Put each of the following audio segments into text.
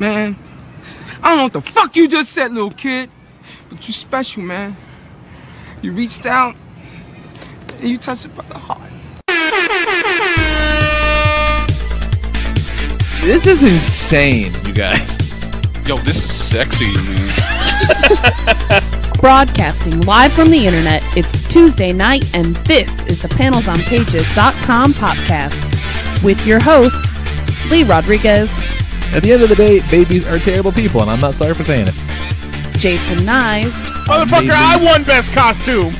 Man, I don't know what the fuck you just said, little kid, but you special, man. You reached out and you touched it by the heart. This is insane, you guys. Yo, this is sexy, man. Broadcasting live from the internet, it's Tuesday night, and this is the PanelsOnPages.com POPCAST with your host, Lee Rodriguez. At the end of the day, babies are terrible people, and I'm not sorry for saying it. Jason Nyes. Motherfucker, I won best costume.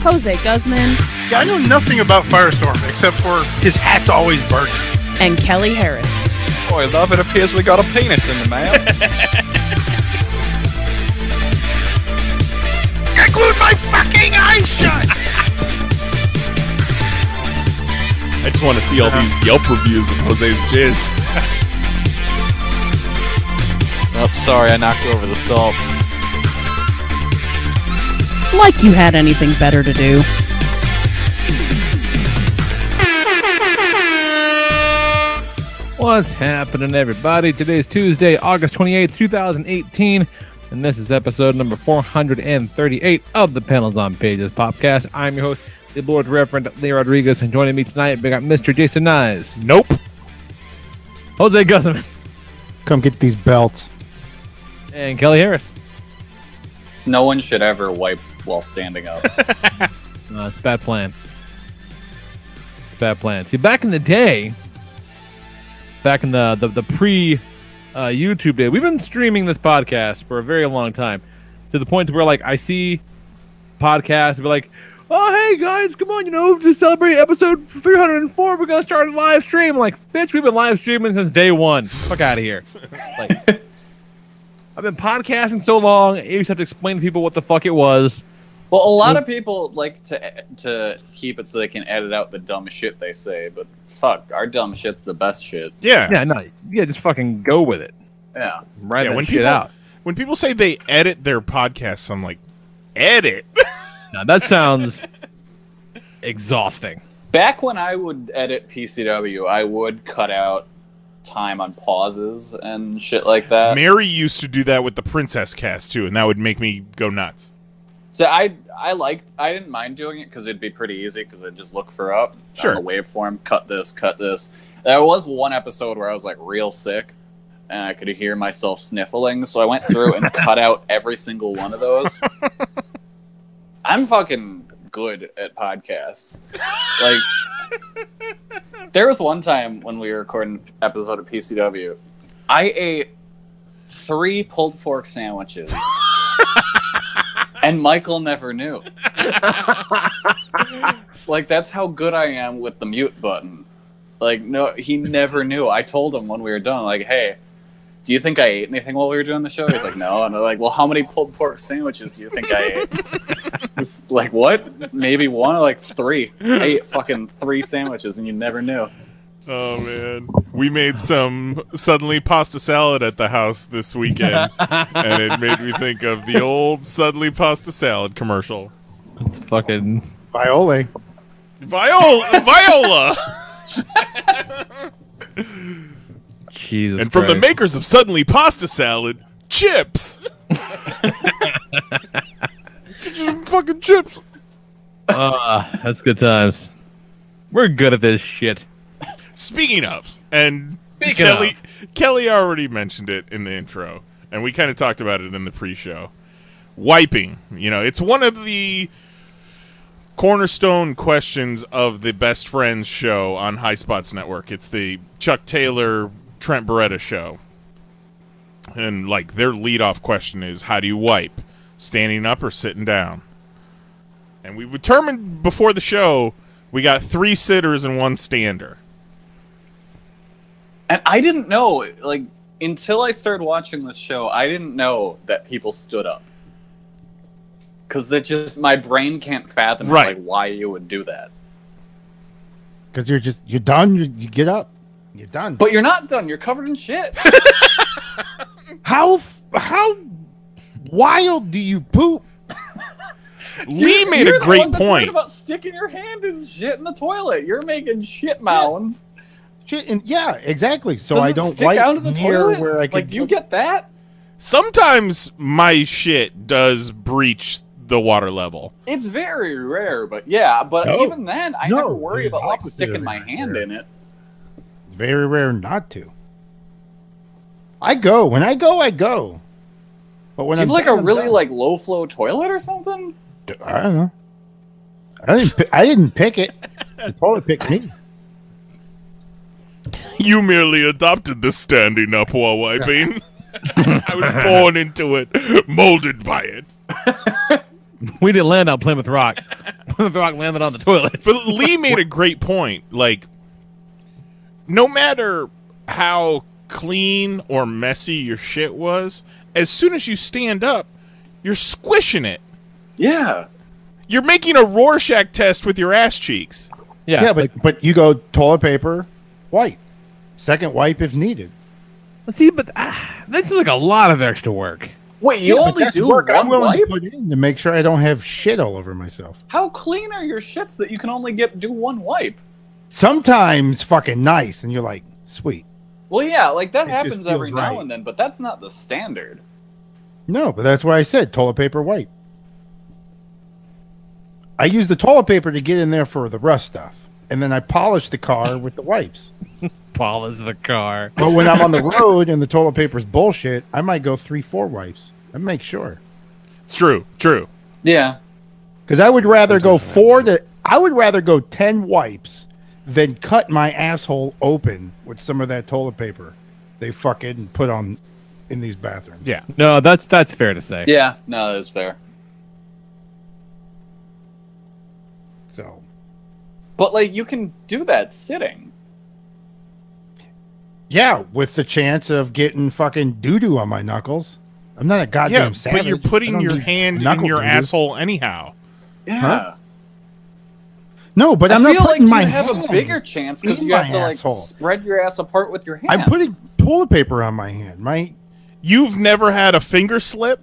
Jose Guzman. Yeah, I know nothing about Firestorm except for his hat's always burning. And Kelly Harris. Boy, love, it appears we got a penis in the mail. I glued my fucking eyes shut! I just want to see all these Yelp reviews of Jose's jizz. Oh, sorry, I knocked over the salt. Like you had anything better to do. What's happening, everybody? Today's Tuesday, August 28th, 2018, and this is episode number 438 of the Panels on Pages podcast. I'm your host, the Lord Reverend Lee Rodriguez, and joining me tonight, we got Mr. Jason Nyes. Nope. Jose Guzman. Come get these belts. And Kelly Harris. No one should ever wipe while standing up. No, it's a bad plan. It's a bad plan. See, back in the day, back in the pre-YouTube day, we've been streaming this podcast for a very long time, to the point where, like, I see podcasts and be like, oh, hey, guys, come on, to celebrate episode 304, we're going to start a live stream. I'm like, bitch, we've been live streaming since day one. Fuck out of here. Like, I've been podcasting so long, you used to have to explain to people what the fuck it was. Well, a lot of people like to keep it so they can edit out the dumb shit they say, but fuck, our dumb shit's the best shit. Yeah, Just fucking go with it. Yeah. Write that when shit out. When people say they edit their podcasts, I'm like, edit? Now, that sounds exhausting. Back when I would edit PCW, I would cut out time on pauses and shit like that. Mary used to do that with the Princess cast, too, and that would make me go nuts. So I didn't mind doing it because it'd be pretty easy because I'd just look for up Sure. on the waveform, cut this. There was one episode where I was like real sick and I could hear myself sniffling, so I went through and cut out every single one of those. I'm fucking good at podcasts. Like, there was one time when we were recording an episode of PCW, I ate 3 pulled pork sandwiches. And Michael never knew. Like, that's how good I am with the mute button. Like, no, he never knew. I told him when we were done, like, hey, do you think I ate anything while we were doing the show? He's like, no. And I'm like, well, how many pulled pork sandwiches do you think I ate? It's like, what? Maybe 1 or like 3. I ate fucking 3 sandwiches and you never knew. Oh, man. We made some suddenly pasta salad at the house this weekend, and it made me think of the old suddenly pasta salad commercial. It's fucking... Viola. Viola! Jesus And from Christ. the makers of suddenly pasta salad, chips! Get you some fucking chips! That's good times. We're good at this shit. Speaking of, and Speaking Kelly already mentioned it in the intro, and we kind of talked about it in the pre-show. Wiping. It's one of the cornerstone questions of the Best Friends show on High Spots Network. It's the Chuck Taylor, Trent Beretta show. And, like, their leadoff question is, how do you wipe? Standing up or sitting down? And we determined before the show, we got 3 sitters and 1 stander. And I didn't know, like, until I started watching this show, I didn't know that people stood up. Because my brain can't fathom like why you would do that. Because you're done, you get up, you're done. But you're not done, you're covered in shit. How wild do you poop? Lee made a great point About sticking your hand in shit in the toilet. You're making shit mounds. shit, and yeah, exactly. So Does I it don't stick wipe out of the near toilet? where I can. Like, do you get that? Sometimes my shit does breach the water level. It's very rare, but yeah. But No. even then, I never worry it's about like opposite sticking of my very hand rare. in it. It's very rare not to. I go when I go. I go. But when Do you I'm have like done, a I'm really done. like low flow toilet or something? I don't know. I didn't pick it. The toilet picked me. You merely adopted the standing up while wiping. I was born into it, molded by it. We didn't land on Plymouth Rock. Plymouth Rock landed on the toilet. But Lee made a great point. Like, no matter how clean or messy your shit was, as soon as you stand up, you're squishing it. Yeah. You're making a Rorschach test with your ass cheeks. Yeah, but you go toilet paper, wipe. Second wipe if needed. see, but that's like a lot of extra work. Wait, you Yeah, but only that's do work I'm one willing wipe? to put in to make sure I don't have shit all over myself. How clean are your shits that you can only do one wipe? Sometimes fucking nice, and you're like, sweet. Well, yeah, like that It just happens feels every now right. and then, but that's not the standard. No, but that's why I said toilet paper wipe. I use the toilet paper to get in there for the rust stuff, and then I polish the car with the wipes. Polish the car. But when I'm on the road and the toilet paper's bullshit, I might go 3-4 wipes. I make sure. It's true. Yeah. Because I would rather go 10 wipes than cut my asshole open with some of that toilet paper they fucking put on in these bathrooms. Yeah. No, that's fair to say. Yeah, no, that is fair. So, But like you can do that sitting. yeah, with the chance of getting fucking doo-doo on my knuckles. I'm not a goddamn Yeah, savage. but you're I putting don't your need hand in knuckle your doo-doo. asshole anyhow. Yeah. Huh? No, but I I'm not feel like putting you my have hand a bigger chance because in you have my to like asshole. spread your ass apart with your hands. I'm putting toilet paper on my hand. You've never had a finger slip?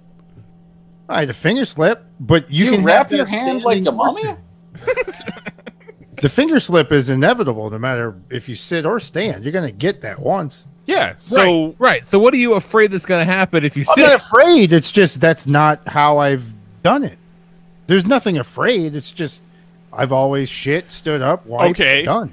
I had a finger slip, but you Do can you wrap have your that hand like standing a or mummy? sit. The finger slip is inevitable, no matter if you sit or stand. You're gonna get that once. Yeah. So Right. So what are you afraid that's going to happen if you I'm sit? not afraid. It's just that's not how I've done it. There's nothing afraid. It's just I've always shit, stood up, wiped, Okay. done.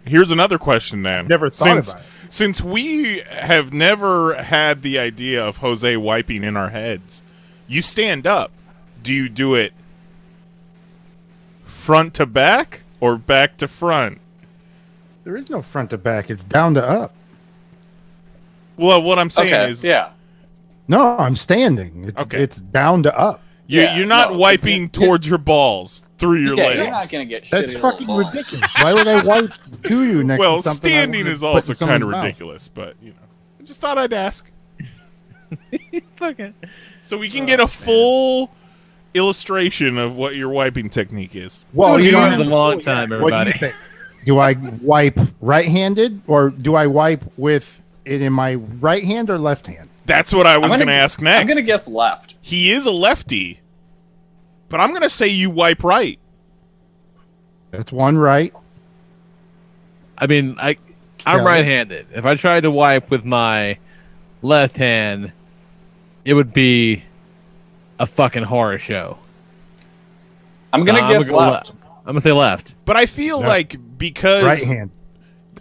here's another question then. Never thought about it. Since we have never had the idea of Jose wiping in our heads, you stand up. Do you do it front to back or back to front? There is no front to back. It's down to up. Well, what I'm saying Okay, is yeah. No, I'm standing. It's down to up. you're not no, wiping towards your balls through your Yeah, legs. you're not gonna get shitty That's little fucking balls. ridiculous. Why would I wipe doo-doo next Well, to something I standing wanna is put also in someone's kind of mouth? ridiculous, but I just thought I'd ask. Fucking. So we can get a full illustration of what your wiping technique is. Well, It's you been know, a long time, what do you everybody. think? Do I wipe right-handed or do I wipe with it in my right hand or left hand? That's what I was I'm going to ask next. I'm gonna guess left. He is a lefty, but I'm going to say you wipe right. That's one right. I mean, I'm Kelly? right-handed. If I tried to wipe with my left hand, it would be a fucking horror show. I'm gonna I'm guess gonna go left. I'm gonna say left. But I feel No. like because Right hand.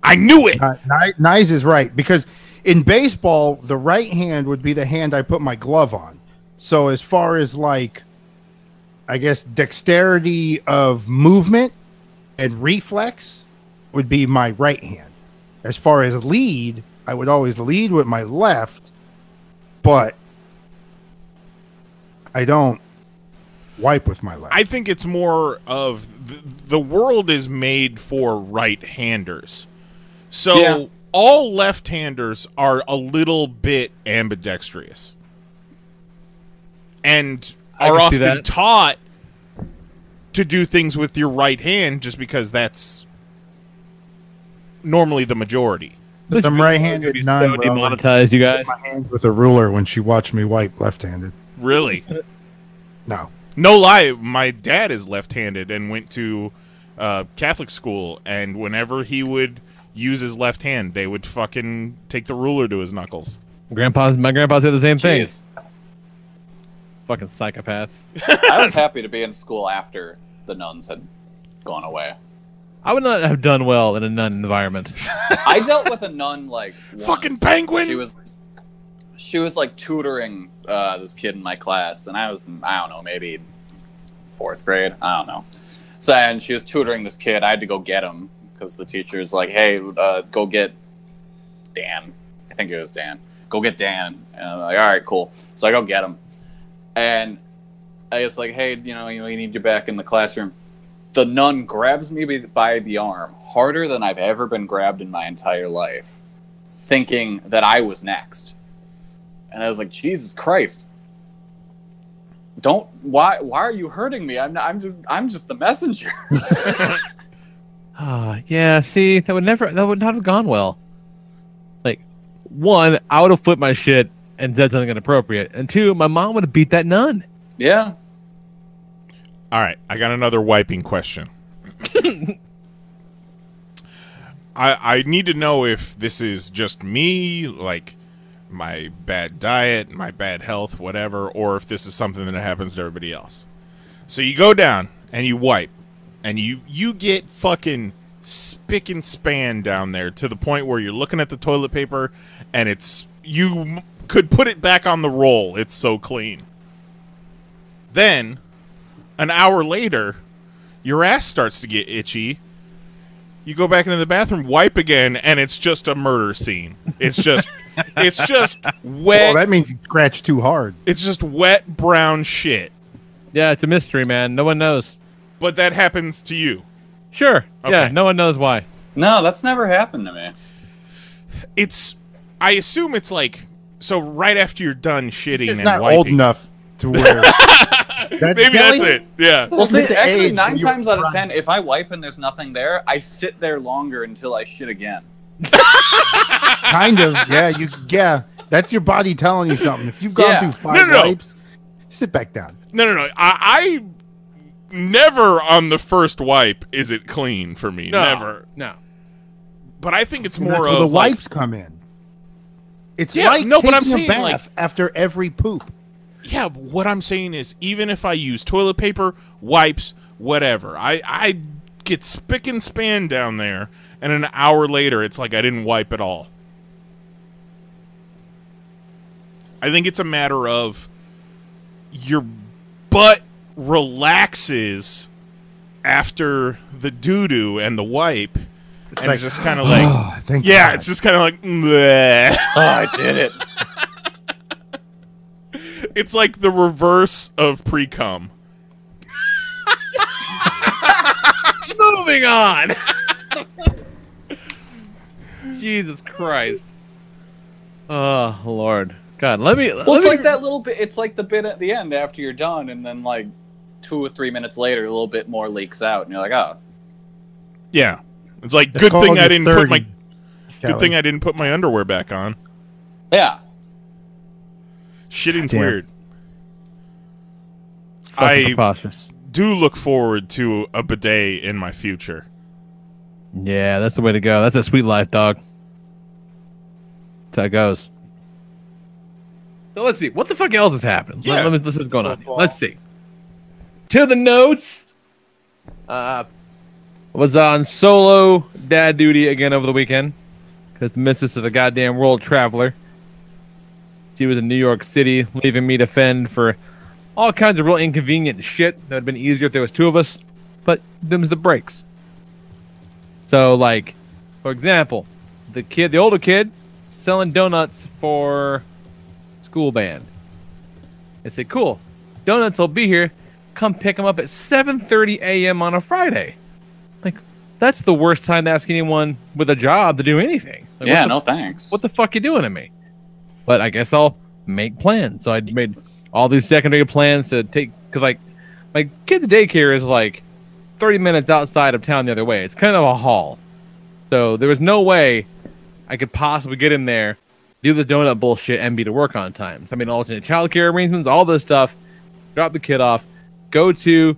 I knew it. Nyes is right because in baseball, the right hand would be the hand I put my glove on. So as far as like, I guess dexterity of movement and reflex would be my right hand. As far as lead, I would always lead with my left, but I don't wipe with my left. I think it's more of the world is made for right-handers. So Yeah. all left-handers are a little bit ambidextrous. And I are can see often that. taught to do things with your right hand just because that's normally the majority. But I'm right-handed. So Nine, bro. demonetized, you guys. My hands with a ruler when she watched me wipe left-handed. Really? No. No lie, my dad is left-handed and went to Catholic school, and whenever he would use his left hand. They would fucking take the ruler to his knuckles. My grandpa did the same thing. Jeez. Fucking psychopaths. I was happy to be in school after the nuns had gone away. I would not have done well in a nun environment. I dealt with a nun like once. Fucking penguin! She was like tutoring this kid in my class, and I don't know, maybe 4th grade. I don't know. So, and she was tutoring this kid. I had to go get him because the teacher's like, "Hey, go get Dan." I think it was Dan. Go get Dan. And I'm like, "All right, cool." So I go get him, and I was like, "Hey, we need you back in the classroom." The nun grabs me by the arm harder than I've ever been grabbed in my entire life, thinking that I was next. And I was like, Jesus Christ! Why are you hurting me? I'm just the messenger. Yeah. See, that would not have gone well. Like, 1, I would have flipped my shit and said something inappropriate, and 2, my mom would have beat that nun. Yeah. All right, I got another wiping question. I need to know if this is just me, like my bad diet, my bad health, whatever, or if this is something that happens to everybody else. So you go down and you wipe, and you get fucking spick and span down there to the point where you're looking at the toilet paper and you could put it back on the roll. It's so clean. Then, an hour later, your ass starts to get itchy. You go back into the bathroom, wipe again, and it's just a murder scene. It's just wet. Well, that means you scratched too hard. It's just wet brown shit. Yeah, it's a mystery, man. No one knows. But that happens to you. Sure. Okay. Yeah, no one knows why. No, that's never happened to me. I assume it's like, so right after you're done shitting It's and not wiping. old enough to where. Maybe that's it. Yeah. Well, see, the actually, age 9 when you were times out of crying. 10, if I wipe and there's nothing there, I sit there longer until I shit again. Kind of, yeah. That's your body telling you something. If you've gone Yeah. through 5 No. wipes, sit back down. No. I never on the first wipe is it clean for me. No, Never. No. But I think it's And more that's of where the like, wipes come in. It's Yeah, like no, but taking I'm saying, a bath like- after every poop. yeah, what I'm saying is even if I use toilet paper, wipes, whatever, I get spick and span down there, and an hour later it's like I didn't wipe at all. I think it's a matter of your butt relaxes after the doo-doo and the wipe, and like, it's just kind of like, "Oh, thank yeah, God." it's just kind of like, bleh. Oh, I did it. It's like the reverse of pre-cum. Moving on. Jesus Christ. Oh, Lord. God, let me... Well, it's like that little bit. It's like the bit at the end after you're done, and then like 2 or 3 minutes later, a little bit more leaks out, and you're like, oh. Yeah. It's like, It's good called thing I the didn't put my 30s, good Kelly. thing I didn't put my underwear back on. Yeah. Shitting's Damn. weird. Fucking I preposterous. do look forward to a bidet in my future. Yeah, that's the way to go. That's a sweet life, dog. That's how it goes. So let's see. What the fuck else is happening? Yeah. Let's see what's going on here. Let's see. To the notes. Was on solo dad duty again over the weekend because the missus is a goddamn world traveler. She was in New York City, leaving me to fend for all kinds of real inconvenient shit that would have been easier if there was 2 of us, but them's the breaks. So, like, for example, the older kid, selling donuts for school band. I said, cool, donuts will be here. Come pick them up at 7:30 a.m. on a Friday. Like, that's the worst time to ask anyone with a job to do anything. Like, Yeah, no thanks. what the fuck you doing to me? But I guess I'll make plans. So I made all these secondary plans to take, because like my kid's daycare is like 30 minutes outside of town the other way. It's kind of a haul. So there was no way I could possibly get in there, do the donut bullshit, and be to work on time. So I made alternate childcare arrangements, all this stuff, drop the kid off, go to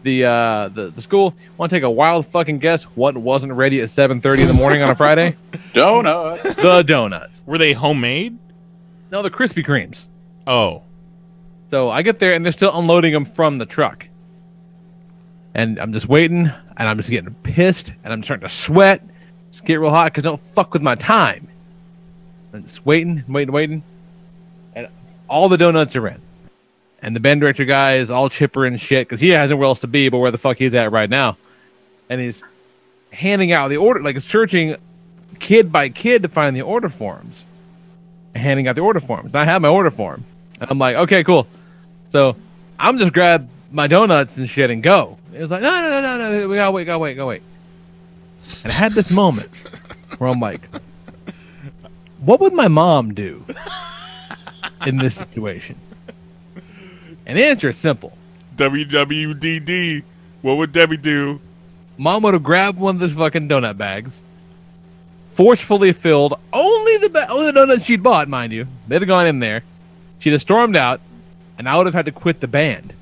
the school. Want to take a wild fucking guess? What wasn't ready at 7:30 in the morning on a Friday? Donuts. The donuts. Were they homemade? No, the Krispy Kremes. Oh. So I get there and they're still unloading them from the truck. And I'm just waiting, and I'm just getting pissed, and I'm starting to sweat. Just get real hot because don't fuck with my time. I'm just waiting, and all the donuts are in. And the band director guy is all chipper and shit because he has nowhere else to be but where the fuck he's at right now. And he's handing out the order, like searching kid by kid to find the order forms. And handing out the order forms. And I have my order form. And I'm like, okay, cool. So I'm just grab my donuts and shit and go. It was like, no, we gotta wait. And I had this moment where I'm like, what would my mom do in this situation? And the answer is simple. WWDD. What would Debbie do? Mom would have grabbed one of those fucking donut bags, forcefully filled only the donuts she'd bought, mind you. They'd have gone in there. She'd have stormed out, and I would have had to quit the band.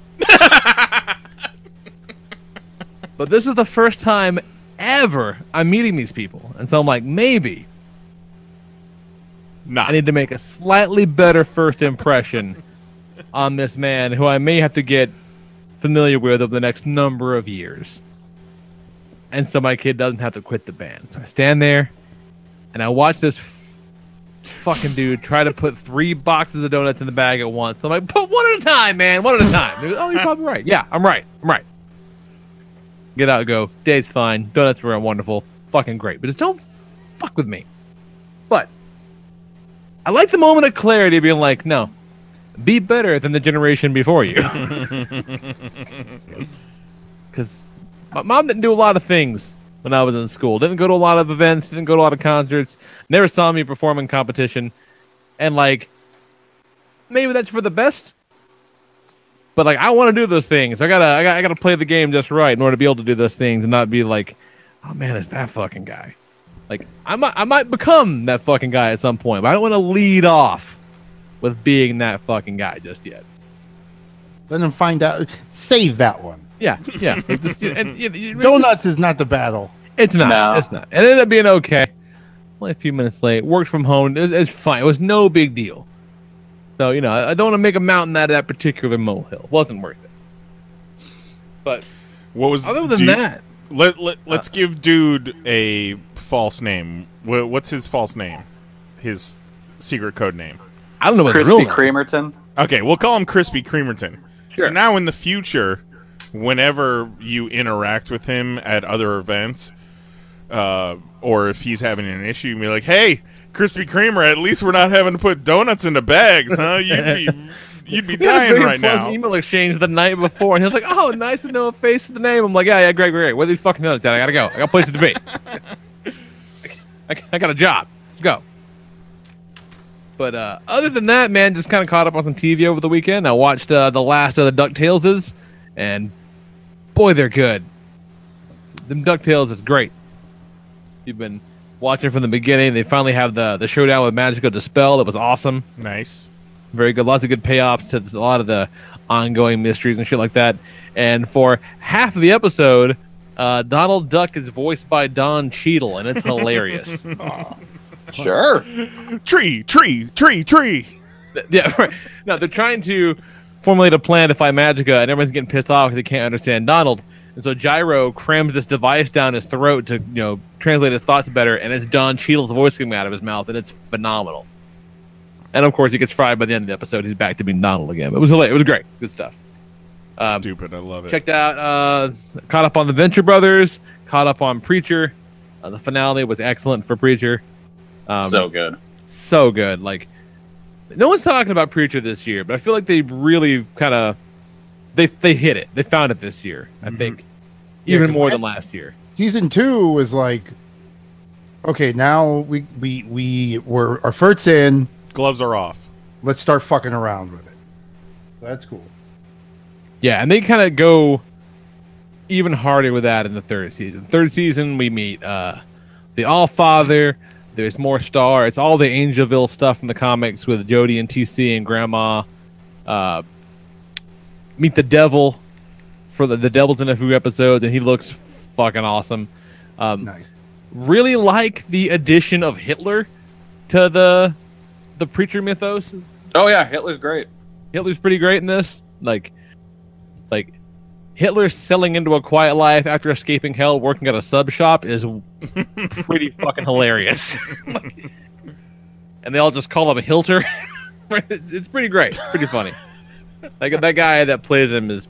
But this is the first time ever I'm meeting these people. And so I'm like, maybe I need to make a slightly better first impression on this man who I may have to get familiar with over the next number of years. And so my kid doesn't have to quit the band. So I stand there and I watch this fucking dude try to put 3 boxes of donuts in the bag at once. I'm like, put one at a time, man. One at a time. Goes, oh, you're probably right. Yeah, I'm right. Get out and go. Day's fine. Donuts were wonderful. Fucking great. But just don't fuck with me. But I like the moment of clarity being like, no, be better than the generation before you. Because my mom didn't do a lot of things when I was in school. Didn't go to a lot of events. Didn't go to a lot of concerts. Never saw me perform in competition. And like, maybe that's for the best. But like, I want to do those things. I gotta play the game just right in order to be able to do those things and not be like, oh man, it's that fucking guy. Like, I might become that fucking guy at some point, but I don't want to lead off with being that fucking guy just yet. Let him find out. Save that one. Yeah. Donuts is not the battle. It's not. No. It's not. It ended up being okay. Only a few minutes late. Worked from home. It's fine. It was no big deal. So, you know, I don't want to make a mountain out of that particular molehill. It wasn't worth it. But what was other than that, let's give dude a false name. What's his false name? His secret code name. I don't know what his real Krispy name. Creamerton. Okay, we'll call him Krispy Kremerton. Sure. So now in the future, whenever you interact with him at other events, or if he's having an issue, you can be like, hey, Krispy Kreme, at least we're not having to put donuts into bags, huh? You'd be dying right now. Email exchange the night before, and he was like, "Oh, nice to know a face to the name." I'm like, "Yeah, great. Where are these fucking donuts at? I gotta go. I got places to be. I got a job. Let's go." But other than that, man, just kind of caught up on some TV over the weekend. I watched the last of the DuckTaleses, and boy, they're good. Them DuckTales is great. You've been watching from the beginning. They finally have the showdown with Magical Dispel. That was awesome. Nice. Very good. Lots of good payoffs to a lot of the ongoing mysteries and shit like that. And for half of the episode, Donald Duck is voiced by Don Cheadle, and it's hilarious. Sure. Tree. Yeah, right. No, they're trying to formulate a plan to fight Magica, and everyone's getting pissed off because they can't understand Donald. And so Gyro crams this device down his throat to, translate his thoughts better, and it's Don Cheadle's voice coming out of his mouth, and it's phenomenal. And of course, he gets fried by the end of the episode. He's back to being Donald again. It was hilarious. It was great. Good stuff. Stupid. I love it. Checked out, caught up on the Venture Brothers, caught up on Preacher. The finale was excellent for Preacher. So good. So good. Like, no one's talking about Preacher this year, but I feel like they really kind of they hit it. They found it this year, I think, even more than last year. Season 2 was like, okay, now we were our first in. Gloves are off. Let's start fucking around with it. That's cool. Yeah, and they kind of go even harder with that in the third season. Third season, we meet the All-Father. There's more Star. It's all the Angelville stuff from the comics with Jody and TC and Grandma. Meet the Devil. for the Devil's in a Few episodes, and he looks fucking awesome. Nice. Really like the addition of Hitler to the preacher mythos. Oh yeah, Hitler's great. Hitler's pretty great in this. Like Hitler selling into a quiet life after escaping hell, working at a sub shop is pretty fucking hilarious. And they all just call him Hilter. It's pretty great. Pretty funny. Like that guy that plays him is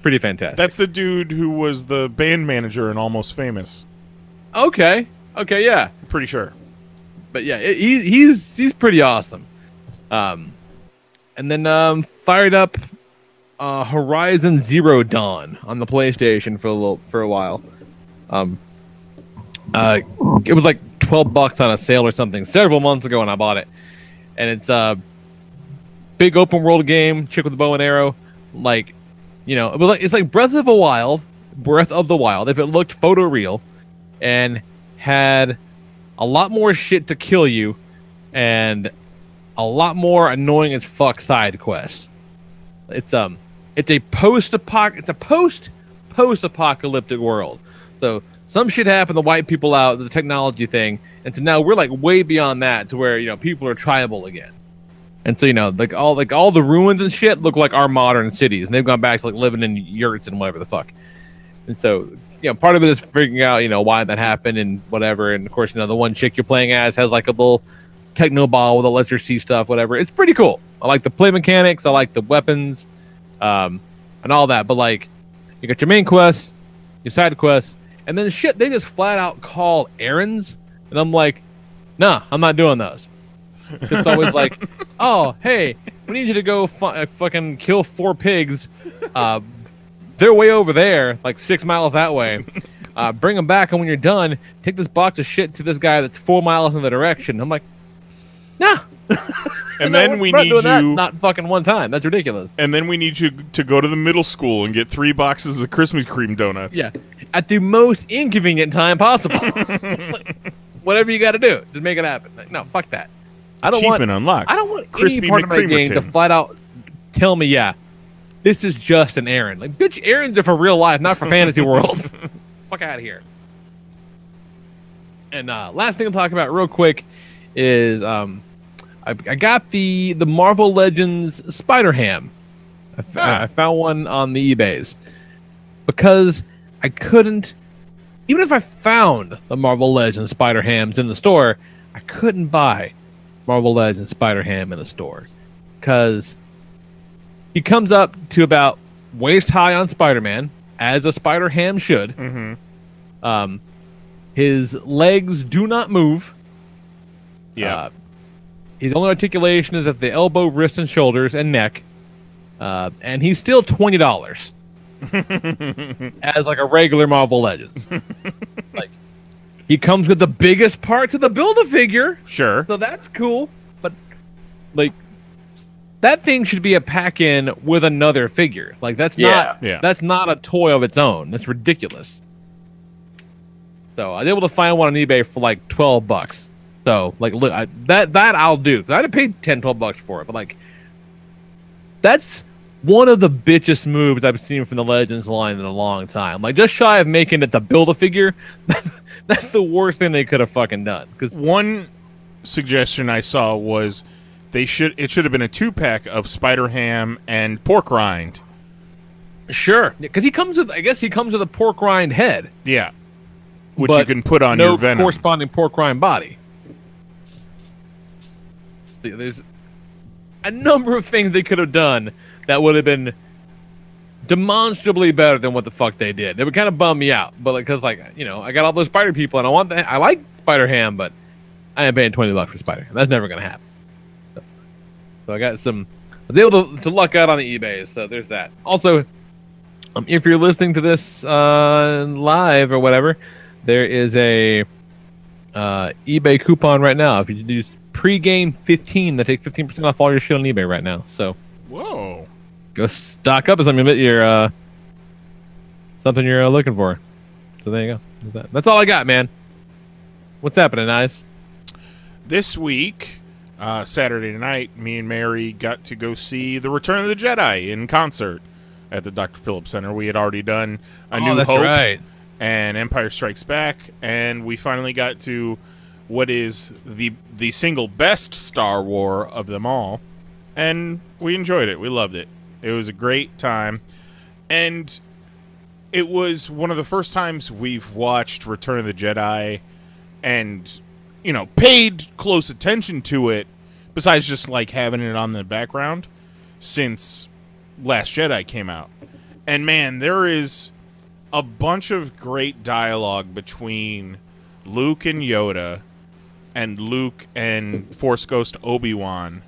pretty fantastic. That's the dude who was the band manager in Almost Famous. Okay, yeah. Pretty sure. But yeah, he's pretty awesome. And then fired up Horizon Zero Dawn on the PlayStation for a while. It was like $12 on a sale or something several months ago when I bought it, and it's a big open world game, chick with a bow and arrow. Like, it's like Breath of the Wild if it looked photoreal and had a lot more shit to kill you and a lot more annoying as fuck side quests. It's a post-apocalyptic world. So some shit happened to wipe people out, the technology thing, and so now we're like way beyond that to where people are tribal again. And so all the ruins and shit look like our modern cities, and they've gone back to like living in yurts and whatever the fuck. And so part of it is figuring out why that happened and whatever. And of course the one chick you're playing as has like a little techno ball that lets her see stuff, whatever. It's pretty cool. I like the play mechanics. I like the weapons, and all that. But like, you got your main quests, your side quests, and then shit they just flat out call errands, and I'm like, nah, I'm not doing those. It's always like, oh, hey, we need you to go fucking kill 4 pigs. They're way over there, like 6 miles that way. Bring them back, and when you're done, take this box of shit to this guy that's 4 miles in the direction. I'm like, nah. And then we need you not fucking one time. That's ridiculous. And then we need you to go to the middle school and get 3 boxes of Krispy Kreme donuts. Yeah, at the most inconvenient time possible. Whatever you got to do to make it happen. Like, no, fuck that. I don't want Crispy any part of my McCreamerton. game to flat out tell me, this is just an errand. Like, bitch, errands are for real life, not for fantasy worlds. Fuck out of here. And last thing I'll talk about real quick is I got the Marvel Legends Spider-Ham. I found one on the eBays because I couldn't, even if I found the Marvel Legends Spider-Hams in the store, I couldn't buy Marvel Legends Spider-Ham in the store because he comes up to about waist high on Spider-Man, as a Spider-Ham should. Mm-hmm. His legs do not move. Yeah. His only articulation is at the elbow, wrist, and shoulders, and neck. And he's still $20 as like a regular Marvel Legends. Like, he comes with the biggest parts of the Build-A-Figure. Sure. So that's cool. But like, that thing should be a pack-in with another figure. Like, that's not a toy of its own. That's ridiculous. So I was able to find one on eBay for like $12. So like, that I'll do. 'Cause I'd have paid $10-12 for it. But like, that's one of the bitchest moves I've seen from the Legends line in a long time. Like, just shy of making it to Build-A-Figure. That's the worst thing they could have fucking done. Because one suggestion I saw was it should have been a 2-pack of Spider-Ham and pork rind. Sure, because he comes with a pork rind head. Yeah, which you can put on your Venom. No corresponding pork rind body. There's a number of things they could have done that would have been demonstrably better than what the fuck they did. It would kind of bum me out, but because I got all those Spider people, and I like Spider-Ham, but I ain't paying $20 for Spider-Ham. That's never gonna happen. So I was able to luck out on the eBay. So there's that. Also, if you're listening to this live or whatever, there is a eBay coupon right now. If you do pregame 15, they take 15% off all your shit on eBay right now. So whoa. Go stock up as something you're looking for. So there you go. That's all I got, man. What's happening, Eyes? This week, Saturday night, me and Mary got to go see The Return of the Jedi in concert. at the Dr. Phillips Center. We had already done A Oh, New that's Hope right. and Empire Strikes Back, and we finally got to what is the single best Star War of them all, and we enjoyed it. We loved it. It was a great time, and it was one of the first times we've watched Return of the Jedi and, you know, paid close attention to it, besides just, like, having it on the background, since Last Jedi came out. And, man, there is a bunch of great dialogue between Luke and Yoda and Luke and Force Ghost Obi-Wan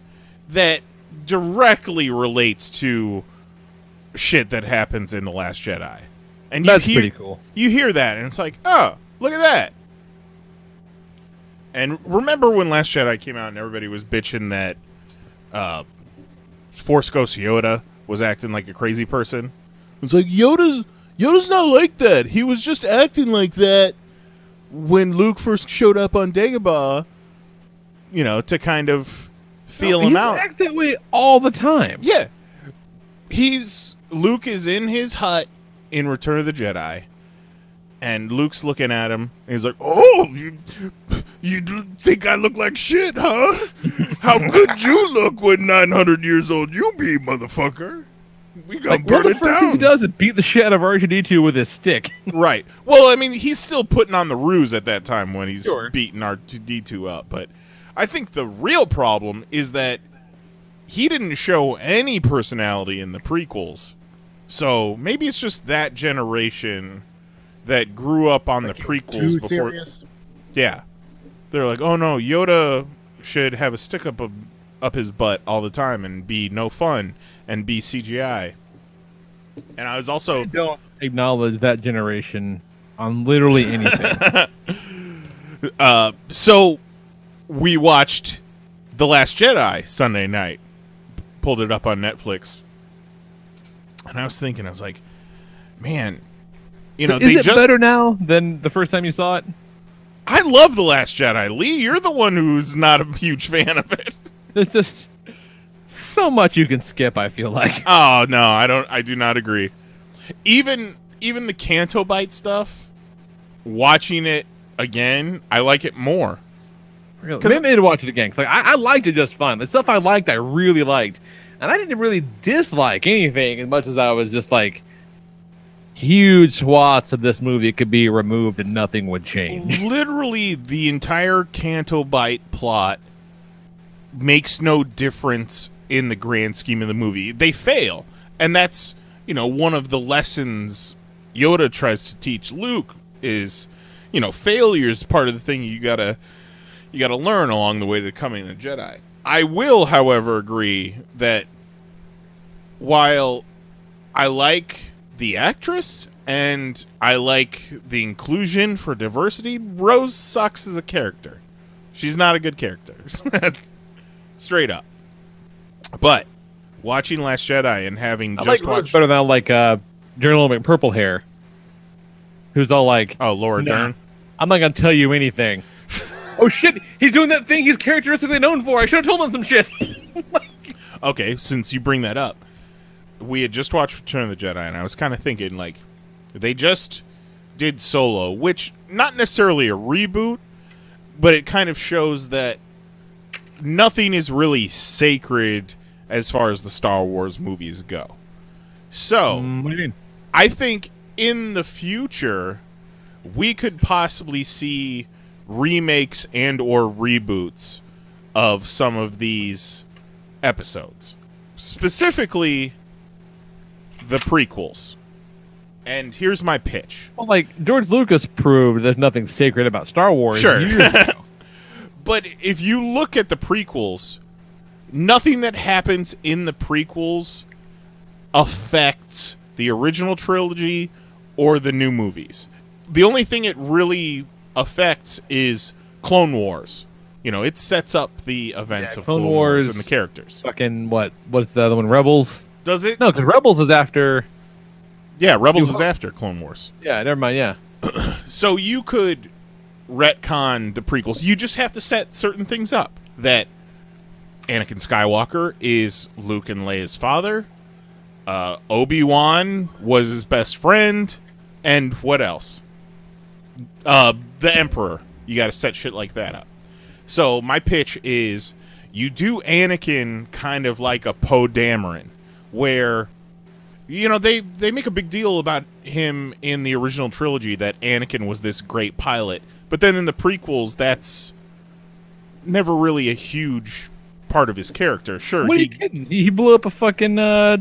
that directly relates to shit that happens in The Last Jedi. And That's pretty cool. You hear that, and it's like, oh, look at that. And remember when Last Jedi came out and everybody was bitching that Force Ghost Yoda was acting like a crazy person? It's like, Yoda's not like that. He was just acting like that when Luke first showed up on Dagobah, you know, to kind of feel him out. He acts that way all the time. Yeah. Luke is in his hut in Return of the Jedi, and Luke's looking at him, and he's like, oh, you think I look like shit, huh? How could you look when 900 years old you be, motherfucker? We gonna burn the it first thing down. he does is beat the shit out of R2-D2 with his stick. Right. Well, I mean, he's still putting on the ruse at that time when he's Sure. beating R2-D2 up, but I think the real problem is that he didn't show any personality in the prequels. So maybe it's just that generation that grew up on the prequels Too before. serious? Yeah, they're like, oh no, Yoda should have a stick up his butt all the time and be no fun and be CGI. And I was also Don't acknowledge that generation on literally anything. so we watched The Last Jedi Sunday night. Pulled it up on Netflix. And I was thinking, I was like, man, you know, is it better now than the first time you saw it? I love The Last Jedi. Lee, you're the one who's not a huge fan of it. There's just so much you can skip, I feel like. Oh, no, I do not agree. Even the Canto Bite stuff, watching it again, I like it more. Really? Maybe I need to watch it again. 'Cause, like, I liked it just fine. The stuff I liked, I really liked. And I didn't really dislike anything as much as I was just like, huge swaths of this movie could be removed and nothing would change. Literally, the entire Canto Bite plot makes no difference in the grand scheme of the movie. They fail. And that's, you know, one of the lessons Yoda tries to teach Luke is, you know, failure is part of the thing you gotta learn along the way to becoming a Jedi. I will, however, agree that while I like the actress and I like the inclusion for diversity, Rose sucks as a character. She's not a good character. Straight up. But watching Last Jedi and having I just like Rose watched... better than like General McPurple Hair, who's all like, Oh, Laura nah, Dern? I'm not going to tell you anything. Oh, shit. He's doing that thing he's characteristically known for. I should have told him some shit. Okay, since you bring that up, we had just watched Return of the Jedi, and I was kind of thinking, like, they just did Solo, which, not necessarily a reboot, but it kind of shows that nothing is really sacred as far as the Star Wars movies go. So, What do you mean? I think in the future, we could possibly see remakes and or reboots of some of these episodes. Specifically, the prequels. And here's my pitch. Well, like, George Lucas proved there's nothing sacred about Star Wars Sure. years ago. But if you look at the prequels, nothing that happens in the prequels affects the original trilogy or the new movies. The only thing it really affects is Clone Wars. You know, it sets up the events of Clone Wars and the characters. Fucking what's the other one? Rebels? Does it? No, because Rebels is after... Yeah, Rebels is after Clone Wars. Yeah, never mind, yeah. So you could retcon the prequels. You just have to set certain things up. That Anakin Skywalker is Luke and Leia's father. Obi-Wan was his best friend, and what else? The Emperor. You got to set shit like that up. So my pitch is you do Anakin kind of like a Poe Dameron, where, you know, they make a big deal about him in the original trilogy that Anakin was this great pilot, but then in the prequels, that's never really a huge part of his character. Sure, What are you kidding? He blew up a fucking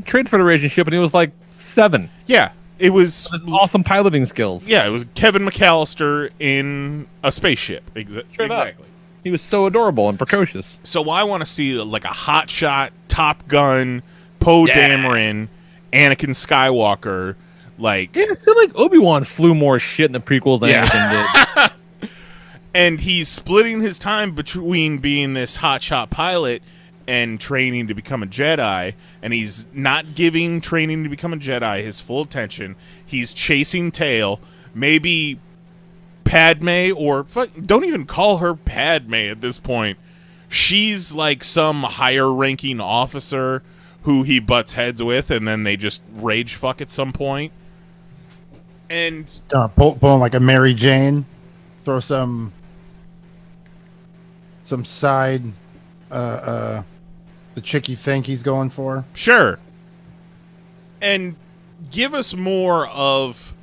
Trade Federation ship, and he was like 7. Yeah, it was With his awesome piloting skills. Yeah, it was Kevin McAllister in a spaceship. Straight up. Exactly. He was so adorable and precocious. So I want to see like a hotshot, Top Gun, Poe Dameron, Anakin Skywalker. Like, yeah, I feel like Obi-Wan flew more shit in the prequels than Anakin did. And he's splitting his time between being this hotshot pilot and training to become a Jedi, and he's not giving training to become a Jedi his full attention. He's chasing tail. Maybe Padme, or don't even call her Padme at this point. She's like some higher ranking officer who he butts heads with, and then they just rage fuck at some point. And pulling like a Mary Jane, throw some side the chick you think he's going for. Sure. And give us more of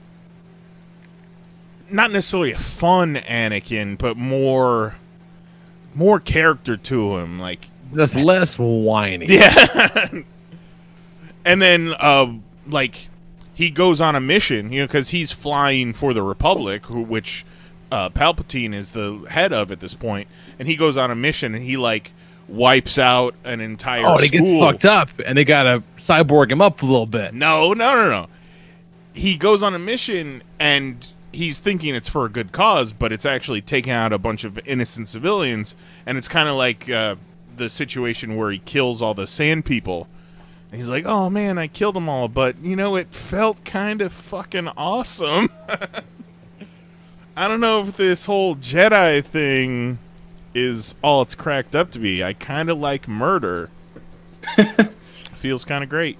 not necessarily a fun Anakin, but more character to him, like just less whiny. Yeah. And then like he goes on a mission, you know, because he's flying for the Republic, which Palpatine is the head of at this point, and he goes on a mission and he like wipes out an entire school. He gets fucked up, and they gotta cyborg him up a little bit. No. He goes on a mission, and he's thinking it's for a good cause, but it's actually taking out a bunch of innocent civilians, and it's kind of like the situation where he kills all the sand people. And he's like, oh man, I killed them all, but, you know, it felt kind of fucking awesome. I don't know if this whole Jedi thing is all it's cracked up to be. I kind of like murder. Feels kind of great.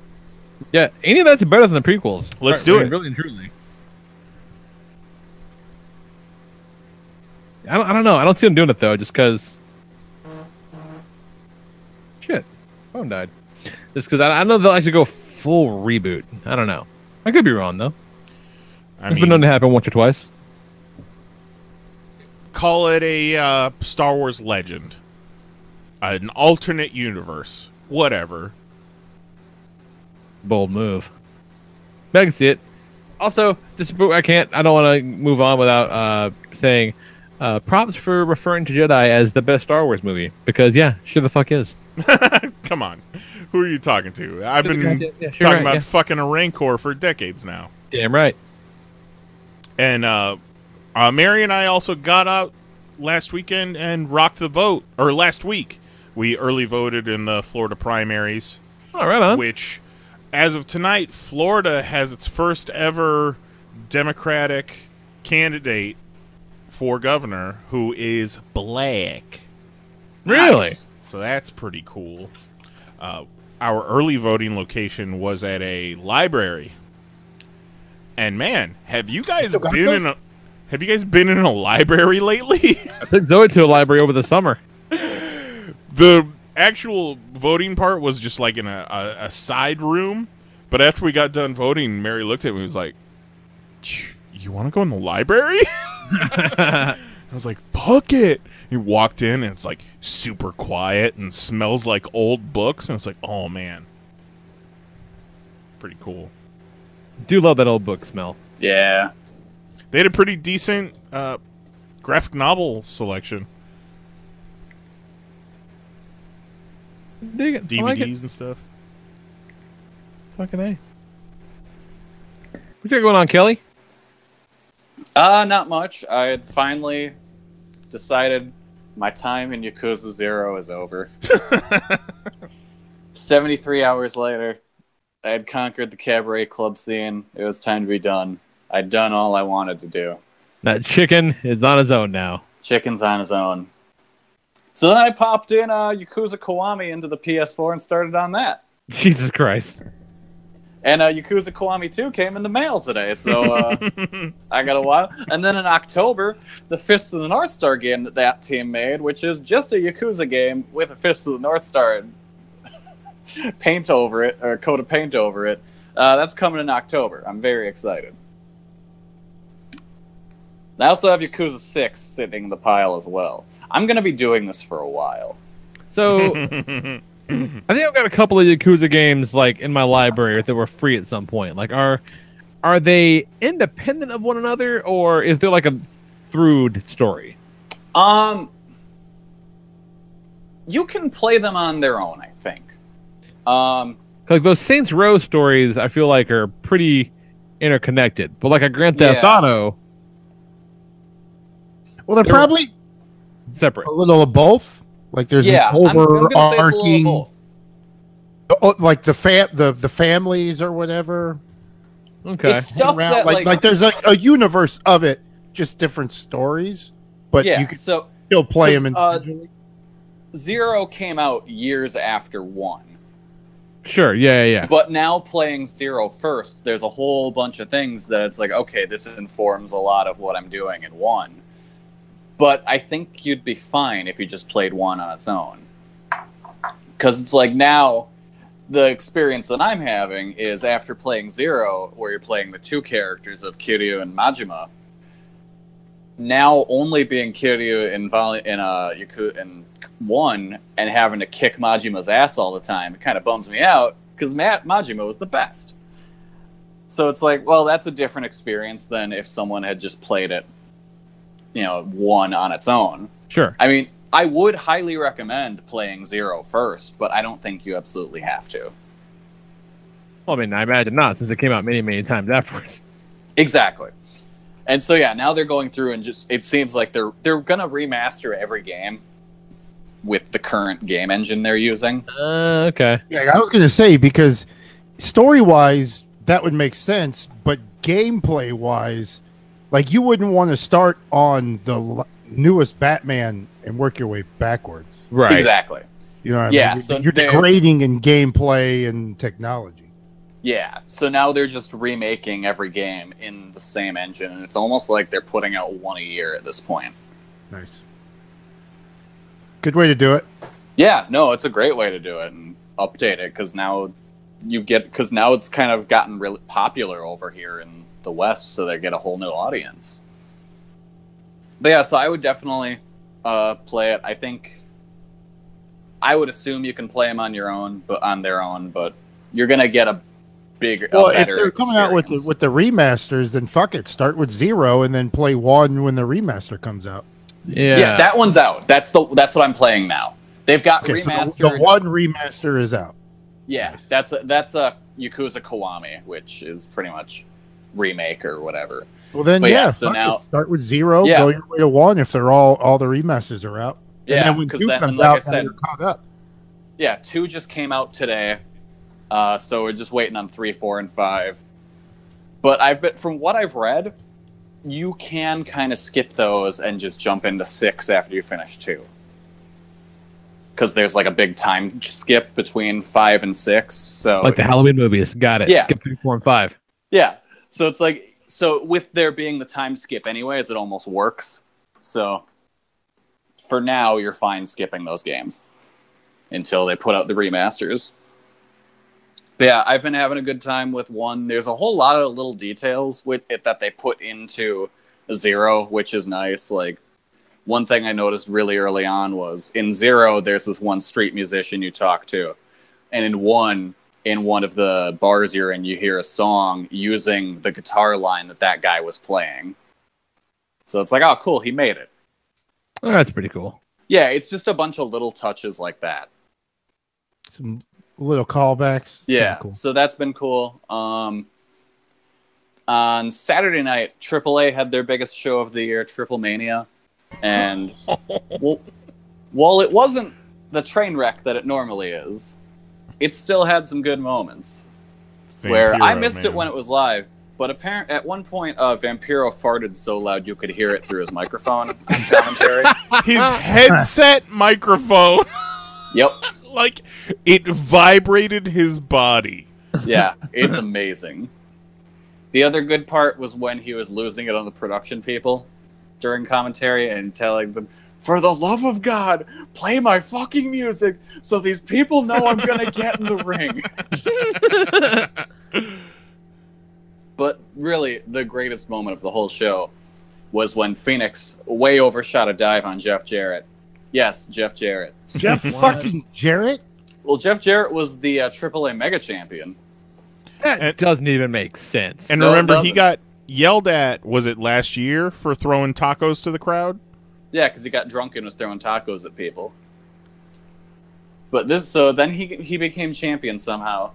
Yeah, any of that's better than the prequels. Let's do it. Really and truly. I don't know. I don't see them doing it, though, just because... Shit. Phone died. Just because I know they'll actually go full reboot. I don't know. I could be wrong, though. It's been known to happen once or twice. Call it a Star Wars legend. An alternate universe. Whatever. Bold move. I can see it. Also, I don't want to move on without saying props for referring to Jedi as the best Star Wars movie. Because, yeah, sure the fuck is. Come on. Who are you talking to? I've been talking about fucking a Rancor for decades now. Damn right. And Mary and I also got out last weekend and rocked the vote. Or last week. We early voted in the Florida primaries. Oh, right on. Which, as of tonight, Florida has its first ever Democratic candidate for governor who is black. Really? Nice. So that's pretty cool. Our early voting location was at a library. And man, have you guys been in a library lately? I took Zoe to a library over the summer. The actual voting part was just like in a side room. But after we got done voting, Mary looked at me and was like, you want to go in the library? I was like, fuck it. He walked in and it's like super quiet and smells like old books. And it's like, oh man. Pretty cool. Do love that old book smell. Yeah. They had a pretty decent graphic novel selection. Dig it. DVDs I like it. and stuff. Fucking A. What you got going on, Kelly? Not much. I had finally decided my time in Yakuza 0 is over. 73 hours later, I had conquered the cabaret club scene. It was time to be done. I'd done all I wanted to do. That chicken is on his own now. Chicken's on his own. So then I popped in Yakuza Kiwami into the PS4 and started on that. Jesus Christ. And Yakuza Kiwami 2 came in the mail today, so I got a while. And then in October, the Fist of the North Star game that team made, which is just a Yakuza game with a Fist of the North Star paint over it, or a coat of paint over it. That's coming in October. I'm very excited. I also have Yakuza 6 sitting in the pile as well. I'm going to be doing this for a while. So, I think I've got a couple of Yakuza games like in my library that were free at some point. Like, are they independent of one another, or is there like a through story? You can play them on their own, I think. Like those Saints Row stories, I feel like are pretty interconnected. But like a Grand Theft Auto, well, they're probably separate. A little of both. Like there's an overarching, like the families or whatever. Okay, it's stuff that like there's a universe of it, just different stories. But you can still play them individually. 0 came out years after 1. Sure, yeah. But now playing 0 first, there's a whole bunch of things that it's like, okay, this informs a lot of what I'm doing in 1. But I think you'd be fine if you just played 1 on its own. Because it's like now, the experience that I'm having is after playing 0, where you're playing the 2 characters of Kiryu and Majima, now only being Kiryu in 1 and having to kick Majima's ass all the time, it kind of bums me out, because Majima was the best. So it's like, well, that's a different experience than if someone had just played it, 1 on its own. Sure. I mean, I would highly recommend playing 0 first, but I don't think you absolutely have to. Well, I mean, I imagine not, since it came out many, many times afterwards. Exactly. And so, yeah, now they're going through and just, it seems like they're going to remaster every game with the current game engine they're using. Okay. Yeah, I was going to say, because story-wise, that would make sense, but gameplay-wise, like, you wouldn't want to start on the newest Batman and work your way backwards. Right. Exactly. You know what I mean? Yeah, so you're degrading in gameplay and technology. Yeah, so now they're just remaking every game in the same engine, and it's almost like they're putting out 1 a year at this point. Nice. Good way to do it. Yeah, no, it's a great way to do it, and update it, because now it's kind of gotten really popular over here in the West, so they get a whole new audience. But yeah, so I would definitely play it. I think I would assume you can play them on their own, but you're gonna get a bigger. Well, if they're coming out with the remasters, then fuck it. Start with 0 and then play 1 when the remaster comes out. Yeah, that one's out. That's what I'm playing now. They've got remastered. So the 1 remaster is out. Yeah, nice. that's a Yakuza Kiwami, which is pretty much remake or whatever. Well then, so now start with 0, go your way to 1 if they're all the remasters are out. Yeah, and then when 2 comes out, you're caught up. Yeah, 2 just came out today, so we're just waiting on 3, 4, and 5. But from what I've read, you can kind of skip those and just jump into 6 after you finish 2. Because there's like a big time skip between 5 and 6. So like the Halloween movies. Got it. Yeah. Skip 3, 4, and 5. Yeah. So it's like, with there being the time skip anyways, it almost works. So for now, you're fine skipping those games until they put out the remasters. But yeah, I've been having a good time with 1. There's a whole lot of little details with it that they put into 0, which is nice. Like, one thing I noticed really early on was in 0, there's this one street musician you talk to. And in 1 of the bars you're in, you hear a song using the guitar line that guy was playing. So it's like, oh, cool, he made it. Oh, that's pretty cool. Yeah, it's just a bunch of little touches like that. Some little callbacks. Yeah, cool. So that's been cool. On Saturday night, AAA had their biggest show of the year, Triple Mania. And while it wasn't the train wreck that it normally is, it still had some good moments. Where I missed it when it was live, but at one point, Vampiro farted so loud you could hear it through his microphone on commentary. His headset microphone. Yep. Like, it vibrated his body. Yeah, it's amazing. The other good part was when he was losing it on the production people during commentary and telling them, "For the love of God, play my fucking music so these people know I'm gonna get in the ring." But really, the greatest moment of the whole show was when Phoenix way overshot a dive on Jeff Jarrett. Yes, Jeff Jarrett. Jeff fucking Jarrett? Well, Jeff Jarrett was the AAA Mega Champion. That doesn't even make sense. And No, it remember, he doesn't. got yelled at, was it last year, for throwing tacos to the crowd? Yeah, because he got drunk and was throwing tacos at people. But then he became champion somehow.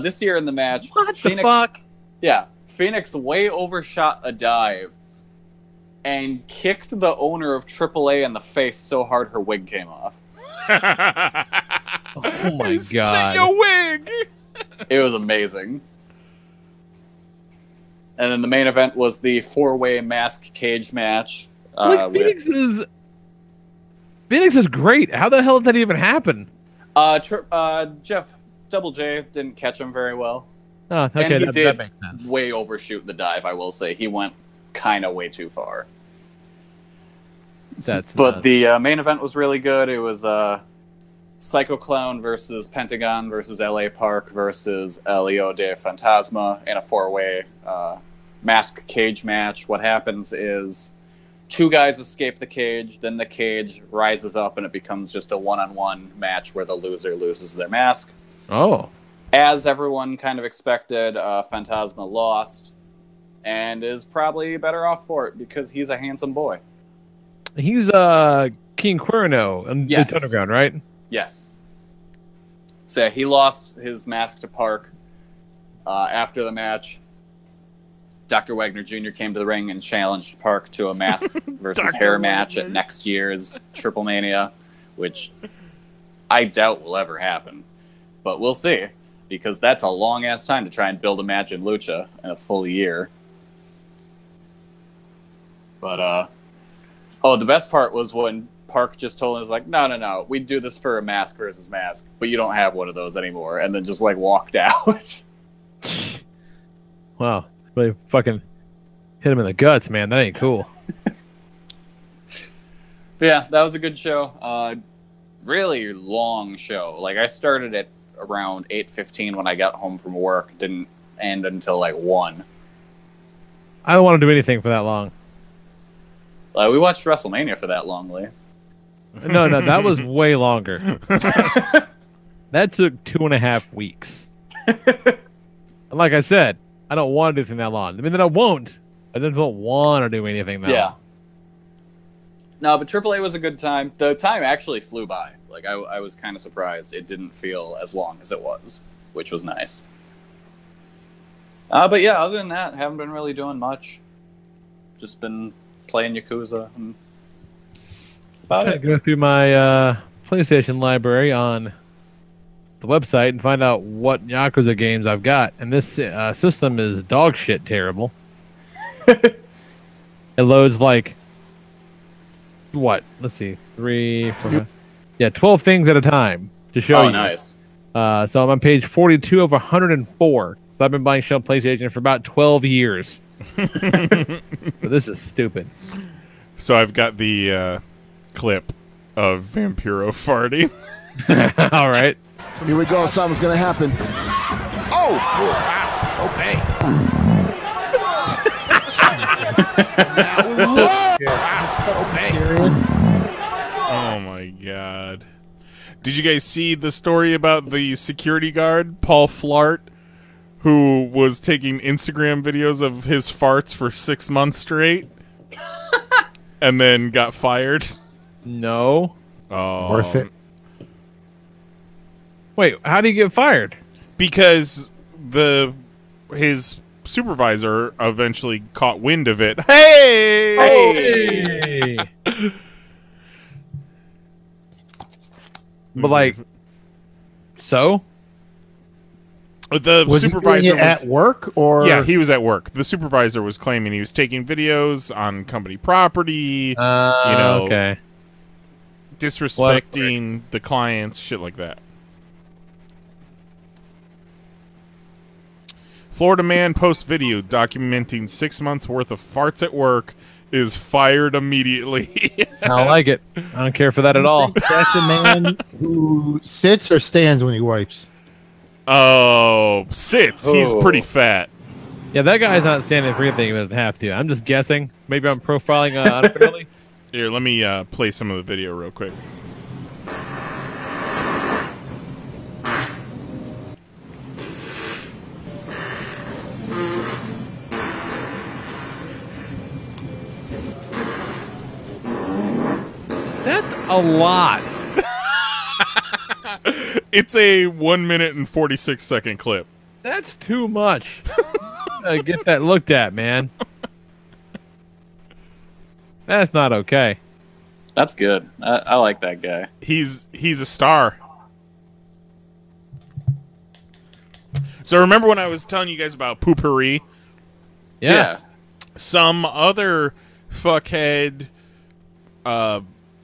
This year in the match, What Phoenix, the fuck? Yeah, Phoenix way overshot a dive and kicked the owner of AAA in the face so hard her wig came off. Oh my Split god. your wig! It was amazing. And then the main event was the 4-way mask cage match. Phoenix is great. How the hell did that even happen? Jeff Double J didn't catch him very well. Oh, okay, And he that did makes sense. way overshoot the dive, I will say. He went kind of way too far. That's But nuts. the main event was really good. It was Psycho Clown versus Pentagon versus LA Park versus Elio de Fantasma in a 4-way mask cage match. What happens is 2 guys escape the cage, then the cage rises up and it becomes just a one-on-one match where the loser loses their mask. Oh. As everyone kind of expected, Phantasma lost and is probably better off for it because he's a handsome boy. He's King Cuerno in Yes. the Underground, right? Yes. So yeah, he lost his mask to Park. After the match, Dr. Wagner Jr. came to the ring and challenged Park to a mask versus Dr. hair match Wagner. at next year's Triple Mania, which I doubt will ever happen. But we'll see, because that's a long-ass time to try and build a match in Lucha in a full year. But, the best part was when Park just told us, like, no, we do this for a mask versus mask, but you don't have one of those anymore, and then just, like, walked out. Wow. Really fucking hit him in the guts, man. That ain't cool. But yeah, that was a good show. Really long show. Like, I started at around 8:15 when I got home from work. Didn't end until, like, 1. I don't want to do anything for that long. We watched WrestleMania for that long, Lee. No, that was way longer. That took 2.5 weeks. And like I said, I don't want to do anything that long. I mean, then I won't. I just don't want to do anything that Yeah. long. No, but AAA was a good time. The time actually flew by. Like, I was kind of surprised. It didn't feel as long as it was, which was nice. But yeah, other than that, haven't been really doing much. Just been playing Yakuza. And that's about I'm it. trying to go through my PlayStation library on the website and find out what Yakuza games I've got. And this system is dog shit terrible. It loads like, what? Let's see. 3, 4, 5. Yeah, 12 things at a time to show you. Oh, nice. So I'm on page 42 of 104. So I've been buying Shell PlayStation for about 12 years. But this is stupid. So I've got the clip of Vampiro farting. All right. Here we go. Something's gonna happen. Oh! Wow. Obey. Oh my god. Did you guys see the story about the security guard, Paul Flart, who was taking Instagram videos of his farts for 6 months straight? And then got fired? No. Oh. Worth it. Wait, how do you get fired? Because his supervisor eventually caught wind of it. Hey! Hey! But like, so? The Was supervisor he doing it was at work or? Yeah, he was at work. The supervisor was claiming he was taking videos on company property, Okay. disrespecting the clients, shit like that. Florida man posts video documenting 6 months worth of farts at work is fired immediately. I don't like it. I don't care for that at all. That's a man who sits or stands when he wipes. Oh, sits. He's pretty fat. Yeah, that guy's not standing for anything. He doesn't have to. I'm just guessing. Maybe I'm profiling unfairly. Here, let me play some of the video real quick. That's a lot. It's a 1 minute and 46-second clip. That's too much. Get that looked at, man. That's not okay. That's good. I like that guy. He's a star. So remember when I was telling you guys about Poopery? Yeah. Some other fuckhead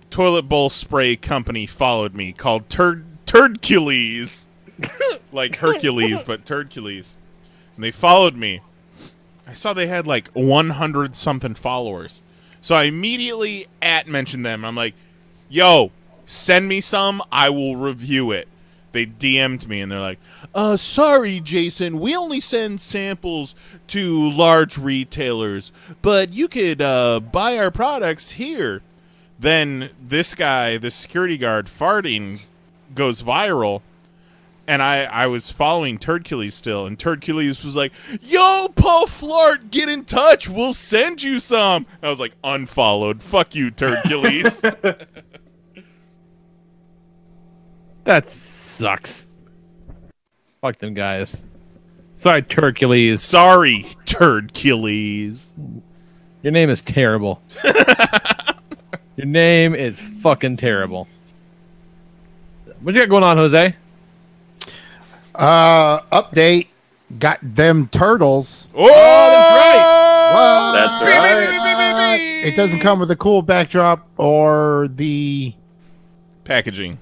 toilet bowl spray company followed me called Turdcules. Like Hercules, but Turdcules. And they followed me. I saw they had like 100 something followers. So I immediately mentioned them. I'm like, yo, send me some. I will review it. They DM'd me and they're like, sorry, Jason, we only send samples to large retailers, but you could buy our products here. Then this guy, the security guard farting, goes viral. And I was following Turdcules still, and Turdcules was like, yo, Paul Flart, get in touch. We'll send you some. I was like, unfollowed. Fuck you, Turdcules. That sucks. Fuck them guys. Sorry, Turdcules. Sorry, Turdcules. Your name is terrible. Your name is fucking terrible. What you got going on, Jose? Update. Got them turtles. Oh, That's right. It doesn't come with a cool backdrop or the packaging.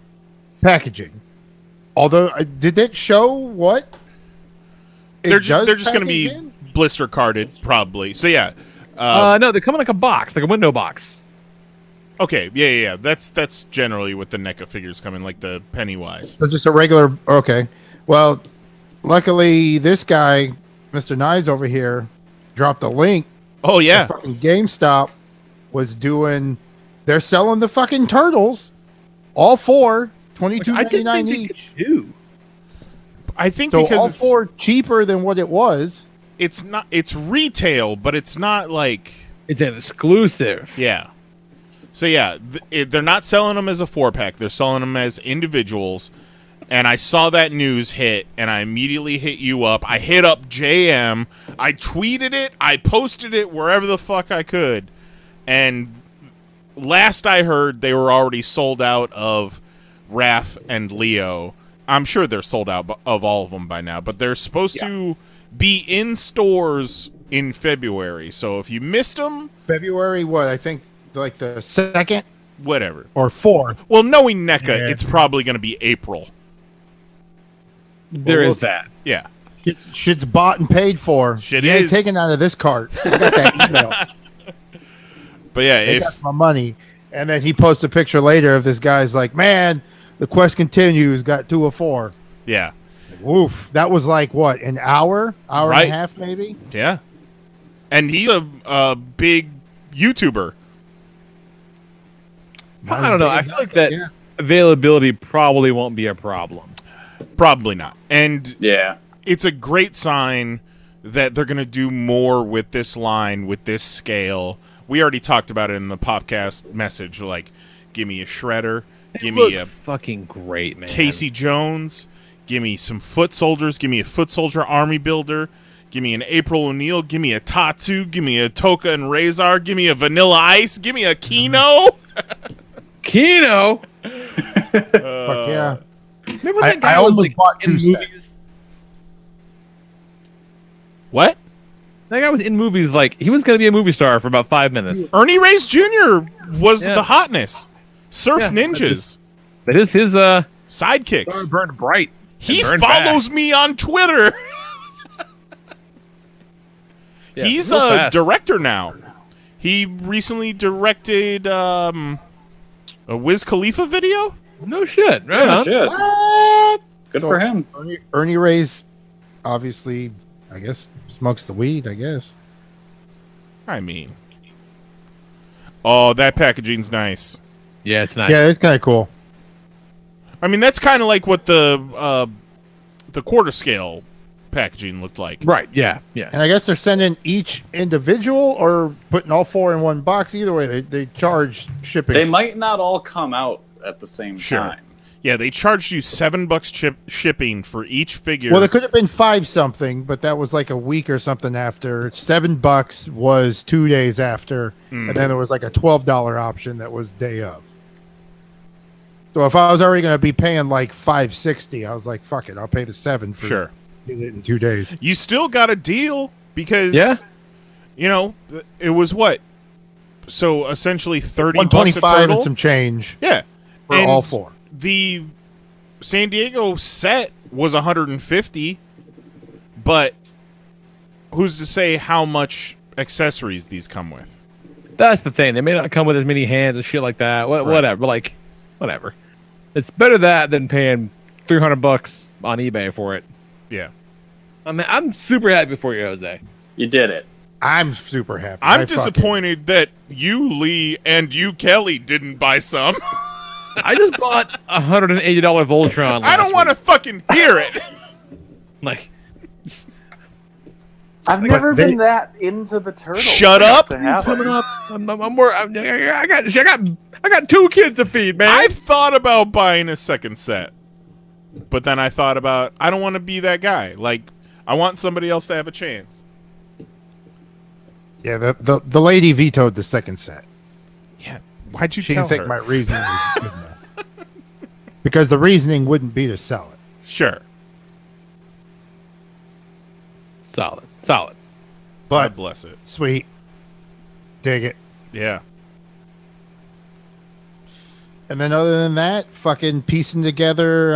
Although, did it show what? They're just going to be blister carded, probably. So yeah. No, they come in like a box, like a window box. Okay, yeah. That's generally what the NECA figures come in, like the Pennywise. So just a regular. Okay. Well, luckily this guy, Mr. Nyes over here, dropped a link. Oh yeah. Fucking GameStop was doing. They're selling the fucking turtles, all four, $22.99 each. I think so because all it's four cheaper than what it was. It's not. It's retail, but it's not like it's an exclusive. Yeah. So yeah, they're not selling them as a 4-pack. They're selling them as individuals. And I saw that news hit, and I immediately hit you up. I hit up JM. I tweeted it. I posted it wherever the fuck I could. And last I heard, they were already sold out of Raph and Leo. I'm sure they're sold out of all of them by now. But they're supposed to be in stores in February. So if you missed them... February what? I think like the 2nd? Whatever. Or 4th. Well, knowing NECA, it's probably going to be April. There is that. Yeah. Shit's bought and paid for. Shit you ain't is. taken out of this cart. I got that email. But yeah, they got my money. And then he posts a picture later of this guy's like, man, the quest continues, got 2 of 4. Yeah. Woof. That was like, what, an hour? Hour and a half, maybe? Yeah. And he's a big YouTuber. I don't know. I feel like that availability probably won't be a problem. Probably not. And yeah, it's a great sign that they're going to do more with this line, with this scale. We already talked about it in the POPCAST message. Like, give me a Shredder. Give me a fucking great, man. Casey Jones. Give me some foot soldiers. Give me a foot soldier army builder. Give me an April O'Neil. Give me a Tatsu. Give me a Toka and Razor. Give me a Vanilla Ice. Give me a Kino. Kino? Fuck yeah. Remember that guy I was almost like bought in 2 movies? sets. What? That guy was in movies like he was going to be a movie star for about 5 minutes. Ernie Reyes Jr. was the hotness. Surf Ninjas. That is his sidekicks. Burned bright. He follows me on Twitter. Yeah, He's real a fast. director now. He recently directed a Wiz Khalifa video. No shit. Right Yeah, on. shit. What? Good for him. Ernie Reyes, obviously, I guess, smokes the weed, I guess. I mean, oh, that packaging's nice. Yeah, it's nice. Yeah, it's kind of cool. I mean, that's kind of like what the quarter scale packaging looked like. Right. Yeah. Yeah. And I guess they're sending each individual or putting all 4 in one box. Either way, they charge shipping. They might not all come out at the same Sure. time. Yeah, they charged you $7 shipping for each figure. Well, it could have been 5 something, but that was like a week or something after. $7 was 2 days after, and then there was like a $12 option that was day of. So if I was already going to be paying like $5.60, I was like, "Fuck it, I'll pay the $7 for Sure. it in 2 days." You still got a deal because, you know, it was what? So essentially $30 a $125 turtle? and some change. Yeah. For And all 4. The San Diego set was $150, but who's to say how much accessories these come with? That's the thing. They may not come with as many hands and shit like that. Whatever. Like, whatever. It's better that than paying $300 on eBay for it. Yeah. I mean, I'm super happy for you, Jose. You did it. I'm super happy. I'm disappointed that you, Lee, and you, Kelly, didn't buy some. I just bought a $180 Voltron. I don't want to fucking hear it. Like, I've never been that into the turtles. Shut up. coming up. I got 2 kids to feed, man. I thought about buying a second set, but then I thought about I don't want to be that guy. Like, I want somebody else to have a chance. Yeah, the lady vetoed the second set. Yeah, why'd you She tell didn't think her? my reasoning was good enough. Because the reasoning wouldn't be to sell it. Sure. Solid. God But bless it. sweet. Dig it. Yeah. And then other than that, fucking piecing together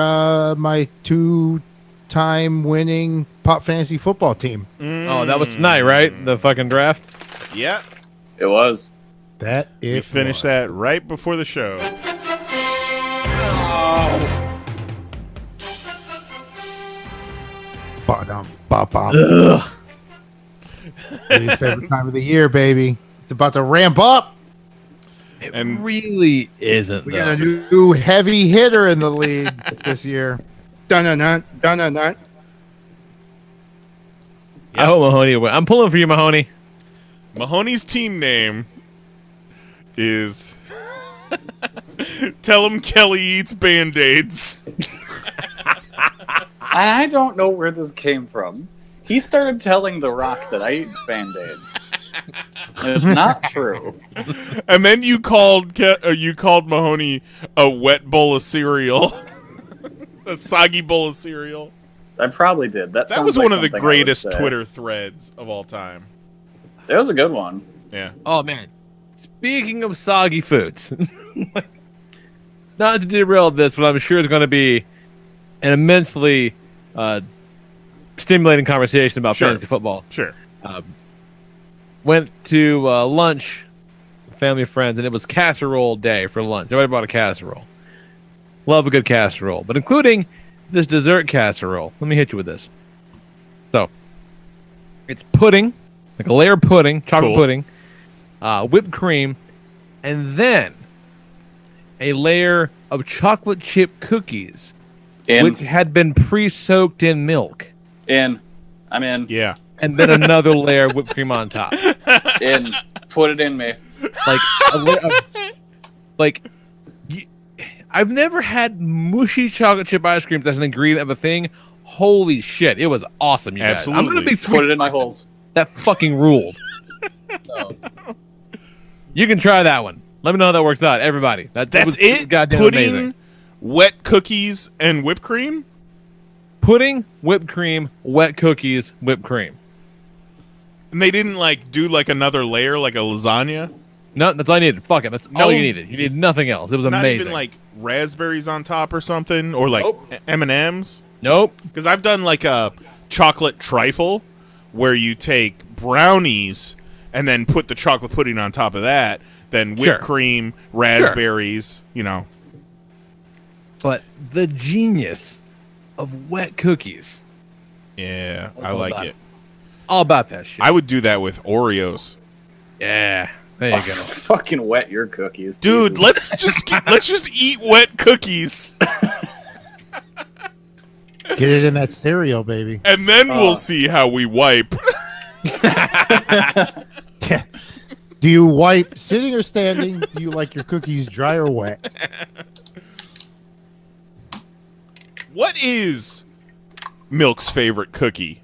my 2-time winning Pop Fantasy football team. Oh, that was tonight, right? The fucking draft? Yeah. It was. That is. We finished that right before the show. Ba-dum-ba-bum. Lee's favorite time of the year, baby. It's about to ramp up. It And- really isn't, We though. got a new heavy hitter in the league this year. Dun-dun-dun, dun-dun-dun. I hope Mahoney will. I'm pulling for you, Mahoney. Mahoney's team name is Tell him Kelly eats Band-Aids. I don't know where this came from. He started telling The Rock that I eat Band-Aids. And it's not true. And then you called Mahoney a wet bowl of cereal. A soggy bowl of cereal. I probably did. That That sounds was like one of the something I would greatest say. Twitter threads of all time. It was a good one. Yeah. Oh, man. Speaking of soggy foods, not to derail this, but I'm sure it's going to be an immensely stimulating conversation about Sure. fantasy football. Sure. Went to lunch with family and friends, and it was casserole day for lunch. Everybody bought a casserole. Love a good casserole, but including this dessert casserole. Let me hit you with this. So, it's pudding, like a layer of pudding, chocolate Cool. pudding, whipped cream, and then a layer of chocolate chip cookies, which had been pre-soaked in milk, I'm in. Yeah. and then another layer of whipped cream on top. In. Put it in me. Like, like, I've never had mushy chocolate chip ice cream that's an ingredient of a thing. Holy shit, it was awesome, you guys. I'm gonna Absolutely. be Put it in my holes. That fucking ruled. So, you can try that one. Let me know how that works out, everybody. That's was it? Goddamn Pudding, amazing. wet cookies, and whipped cream? Pudding, whipped cream, wet cookies, whipped cream. And they didn't, like, do, like, another layer, like a lasagna? No, that's all I needed. Fuck it. That's No. all you needed. You needed nothing else. It was Not amazing. even, like, raspberries on top or something? Or, like, Nope. M&M's? Nope. Because I've done, like, a chocolate trifle where you take brownies and then put the chocolate pudding on top of that, then whipped cream, raspberries, you know. But the genius of wet cookies. Yeah, I like it. All about that shit. I would do that with Oreos. Yeah, there you go. Fucking wet your cookies, dude. Jesus. Let's just eat wet cookies. Get it in that cereal, baby. And then we'll see how we wipe. Yeah. Do you wipe sitting or standing? Do you like your cookies dry or wet? What is Milk's favorite cookie?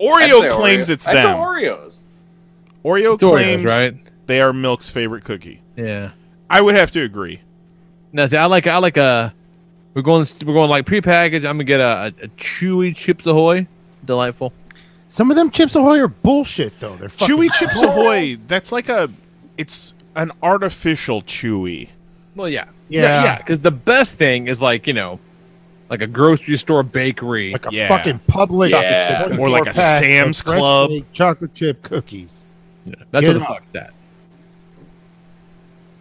Oreo claims it's them. I thought Oreos. Oreo It's claims Oreos, right? they are Milk's favorite cookie. Yeah. I would have to agree. No, see, I like a. We're going like prepackaged. I'm gonna get a chewy Chips Ahoy, delightful. Some of them Chips Ahoy are bullshit though. They're fucking Chewy Chips Ahoy. That's like it's an artificial chewy. Well, yeah, Yeah. Because the best thing is like like a grocery store bakery, like a fucking Publix, or like a Sam's Club chocolate chip cookies. Yeah, that's what the fuck's that.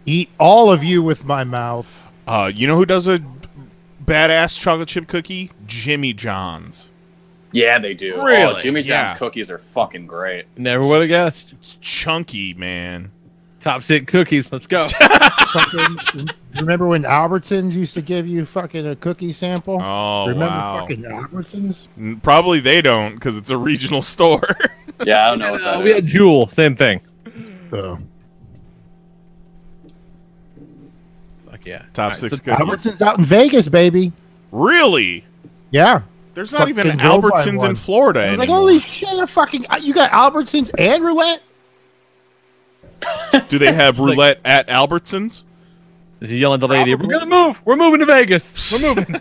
Eat all of you with my mouth. You know who does a badass chocolate chip cookie? Jimmy John's. Yeah, they do. Really? Oh, Jimmy John's cookies are fucking great. Never would have guessed. It's chunky, man. Top 6 cookies. Let's go. Remember when Albertsons used to give you fucking a cookie sample? Oh, remember wow. fucking Albertsons? Probably they don't, because it's a regional store. Yeah, I don't know what that we had is. Jewel. Same thing. Oh. Fuck yeah. Top 6 cookies. Albertsons out in Vegas, baby. Really? Yeah. There's not even Fucking go buy Albertsons one. in Florida I was anymore. like, holy shit, you got Albertsons and roulette? Do they have roulette at Albertsons? Is he yelling at the lady? We're gonna move. We're moving to Vegas. We're moving.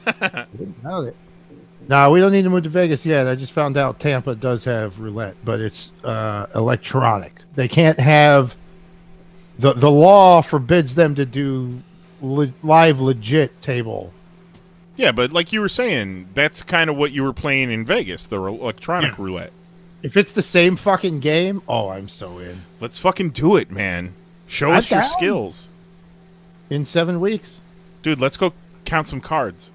No, we don't need to move to Vegas yet. I just found out Tampa does have roulette, but it's electronic. They can't have the law forbids them to do live legit table. Yeah, but like you were saying, that's kind of what you were playing in Vegas, the electronic roulette. If it's the same fucking game, I'm so in. Let's fucking do it, man. Show us your skills. In 7 weeks. Dude, let's go count some cards.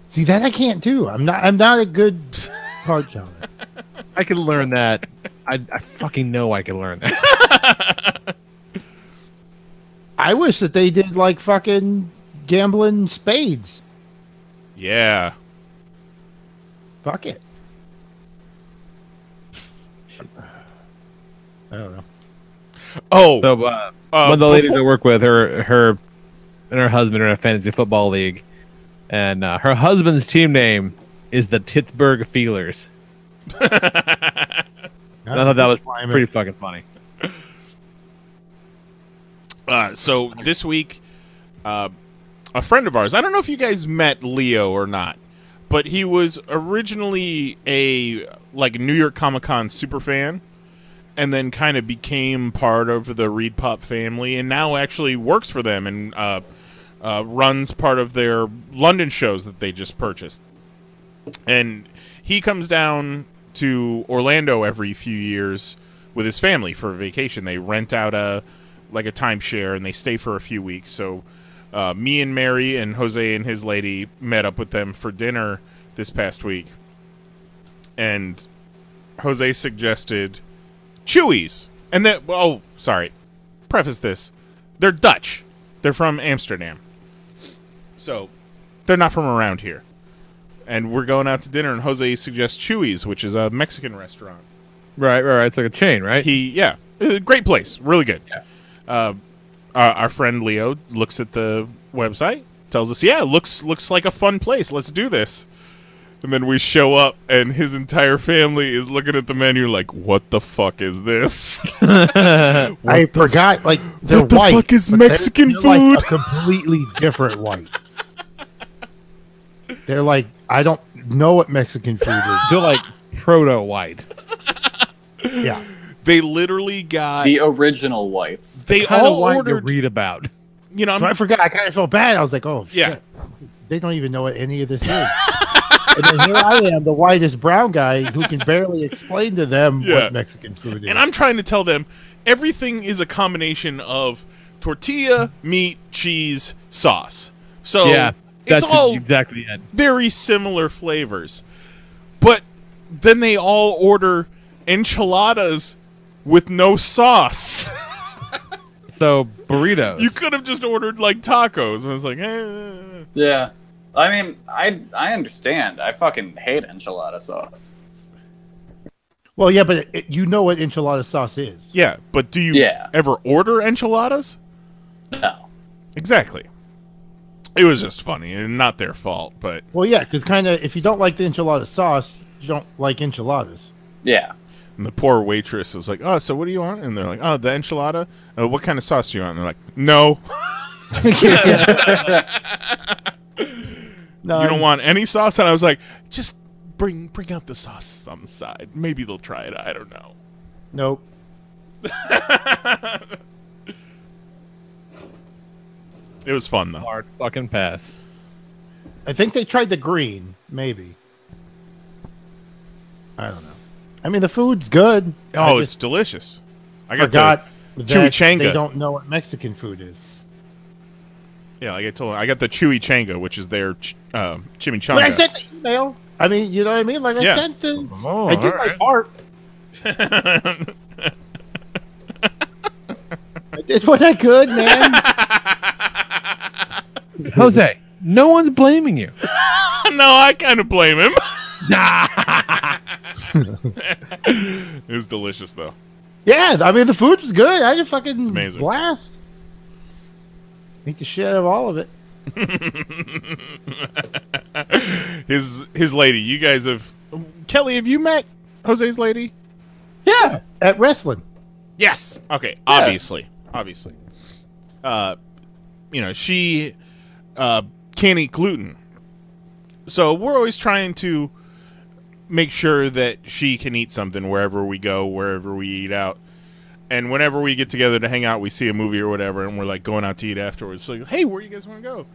See, that I can't do. I'm not a good card counter. I could learn that. I fucking know I could learn that. I wish that they did like fucking gambling spades. Yeah. Fuck it. I don't know. Oh. So, one of the ladies I work with, her and her husband are in a fantasy football league, and her husband's team name is the Pittsburgh Feelers. I thought that was pretty fucking funny. So this week, a friend of ours, I don't know if you guys met Leo or not, but he was originally a New York Comic Con super fan, and then kind of became part of the Read Pop family, and now actually works for them and runs part of their London shows that they just purchased. And he comes down to Orlando every few years with his family for a vacation. They rent out a timeshare, and they stay for a few weeks. So me and Mary and Jose and his lady met up with them for dinner this past week. And Jose suggested Chewies. And preface this. They're Dutch. They're from Amsterdam. So they're not from around here. And we're going out to dinner, and Jose suggests Chewies, which is a Mexican restaurant. Right. It's like a chain, right? Great place. Really good. Yeah. Our friend Leo looks at the website, tells us, looks like a fun place. Let's do this. And then we show up, and his entire family is looking at the menu like, what the fuck is this? I forgot, they're what the white. fuck is but Mexican they're food? Like a completely different white. They're like, I don't know what Mexican food is. They're like proto-white. Yeah. They literally got the original whites. They kind all of ordered. To read about. So I forgot. I kind of felt bad. I was like, oh shit. Yeah. They don't even know what any of this is. And then here I am, the whitest brown guy who can barely explain to them Yeah. what Mexican food is. And I'm trying to tell them everything is a combination of tortilla, meat, cheese, sauce. So Yeah, it's that's all exactly it. very similar flavors. But then they all order enchiladas with no sauce. So burritos. You could have just ordered like tacos, and it's like, Yeah. I mean, I understand. I fucking hate enchilada sauce. Well, yeah, but you know what enchilada sauce is. Yeah, but do you Yeah. ever order enchiladas? No. Exactly. It was just funny, and not their fault, but Well, yeah, because kind of if you don't like the enchilada sauce, you don't like enchiladas. Yeah. and the poor waitress was like, "Oh, so what do you want?" And they're like, "Oh, the enchilada. What kind of sauce do you want?" And they're like, "No, No, you don't want any sauce." And I was like, "Just bring out the sauce on the side. Maybe they'll try it. I don't know." Nope. It was fun though. Hard fucking pass. I think they tried the green, maybe. I don't know. I mean, the food's good. Oh, I it's just delicious. I got forgot the that chimichanga. they don't know what Mexican food is. Yeah, like I told him, I got the chimichanga, which is their chimichanga. But I sent the email. I mean, you know what I mean? Like, Yeah. I sent the... Oh, I did my part. I did what I could, man. Jose, no one's blaming you. No, I kind of blame him. It was delicious, though. Yeah, I mean, the food was good. I had a fucking amazing. blast. Eat the shit out of all of it. His lady. You guys have... Kelly, have you met Jose's lady? Yeah, at wrestling. Yes. Okay. Obviously. You know, she can't eat gluten. So we're always trying to make sure that she can eat something wherever we go, wherever we eat out. And whenever we get together to hang out, we see a movie or whatever, and we're like going out to eat afterwards. So like, hey, where you guys want to go?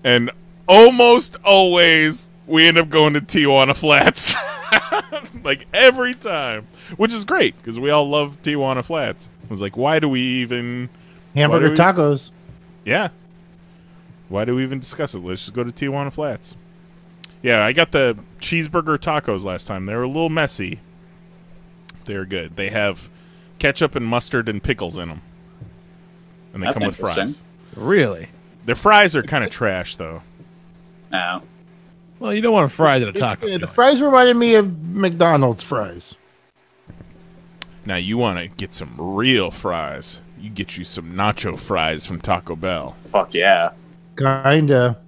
And almost always we end up going to Tijuana Flats. Like every time. Which is great, because we all love Tijuana Flats. I was like, why do we even... Hamburger tacos. Yeah. Why do we even discuss it? Let's just go to Tijuana Flats. Yeah, I got the cheeseburger tacos last time. They were a little messy. They were good. They have ketchup and mustard and pickles in them. And they That's come with fries. interesting. Really? Their fries are kind of trash, though. No. Well, you don't want fries at a taco. Yeah, the fries reminded me of McDonald's fries. Now, you want to get some real fries. You get you some nacho fries from Taco Bell. Fuck yeah. Kinda.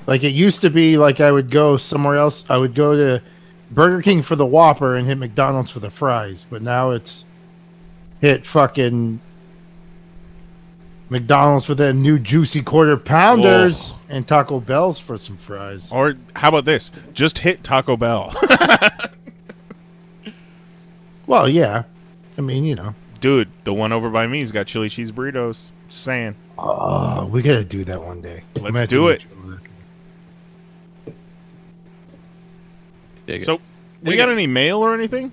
Like it used to be like I would go somewhere else. I would go to Burger King for the Whopper and hit McDonald's for the fries. But now it's hit fucking McDonald's for the new juicy quarter pounders and Taco Bell's for some fries. Or how about this? Just hit Taco Bell. Well, yeah. I mean, you know. Dude, the one over by me's got chili cheese burritos. Just saying. Oh, we gotta do that one day. Let's do it. So, we got any mail or anything?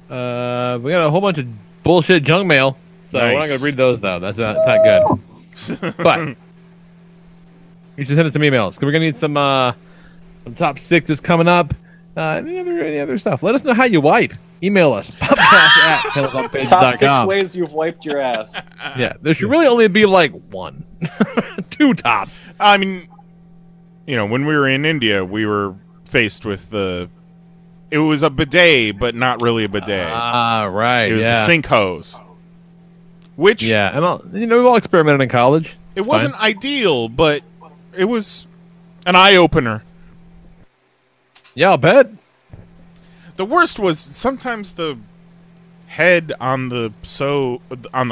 We got a whole bunch of bullshit junk mail. So we're not Nice. going to read those, though. That's not good. But you should send us some emails. 'Cause we're going to need some top sixes coming up. Any other stuff. Let us know how you wipe. Email us. PopCast@PanelsOnPages.com. Top 6 ways you've wiped your ass. Yeah, there should really only be like one. 2 tops. I mean, you know, when we were in India, we were faced with it was a bidet, but not really a bidet. Ah, right. It was the sink hose. Which, Yeah, and we've all experimented in college. it wasn't ideal, but it was an eye-opener. Yeah, I'll bet. The worst was sometimes the head on the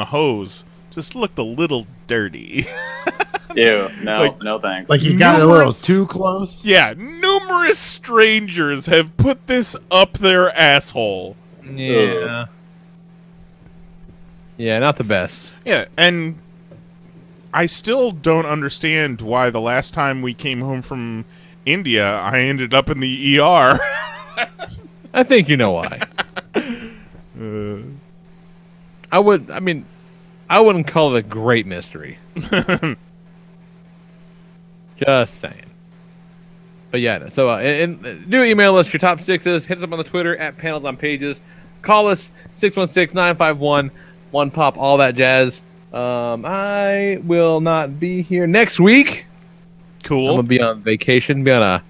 hose just looked a little dirty. Ew. No, Like- no thanks. Like you got it a little Numerous- too close. Yeah, numerous strangers have put this up their asshole. Yeah. Yeah, not the best. Yeah, and I still don't understand why the last time we came home from India, I ended up in the ER. I think you know why. I wouldn't call it a great mystery. Just saying. But yeah, so and do email us your top sixes. Hit us up on the Twitter at Panels on Pages. Call us 616-951-1POP, all that jazz. I will not be here next week. Cool. I'm gonna be on vacation, be on a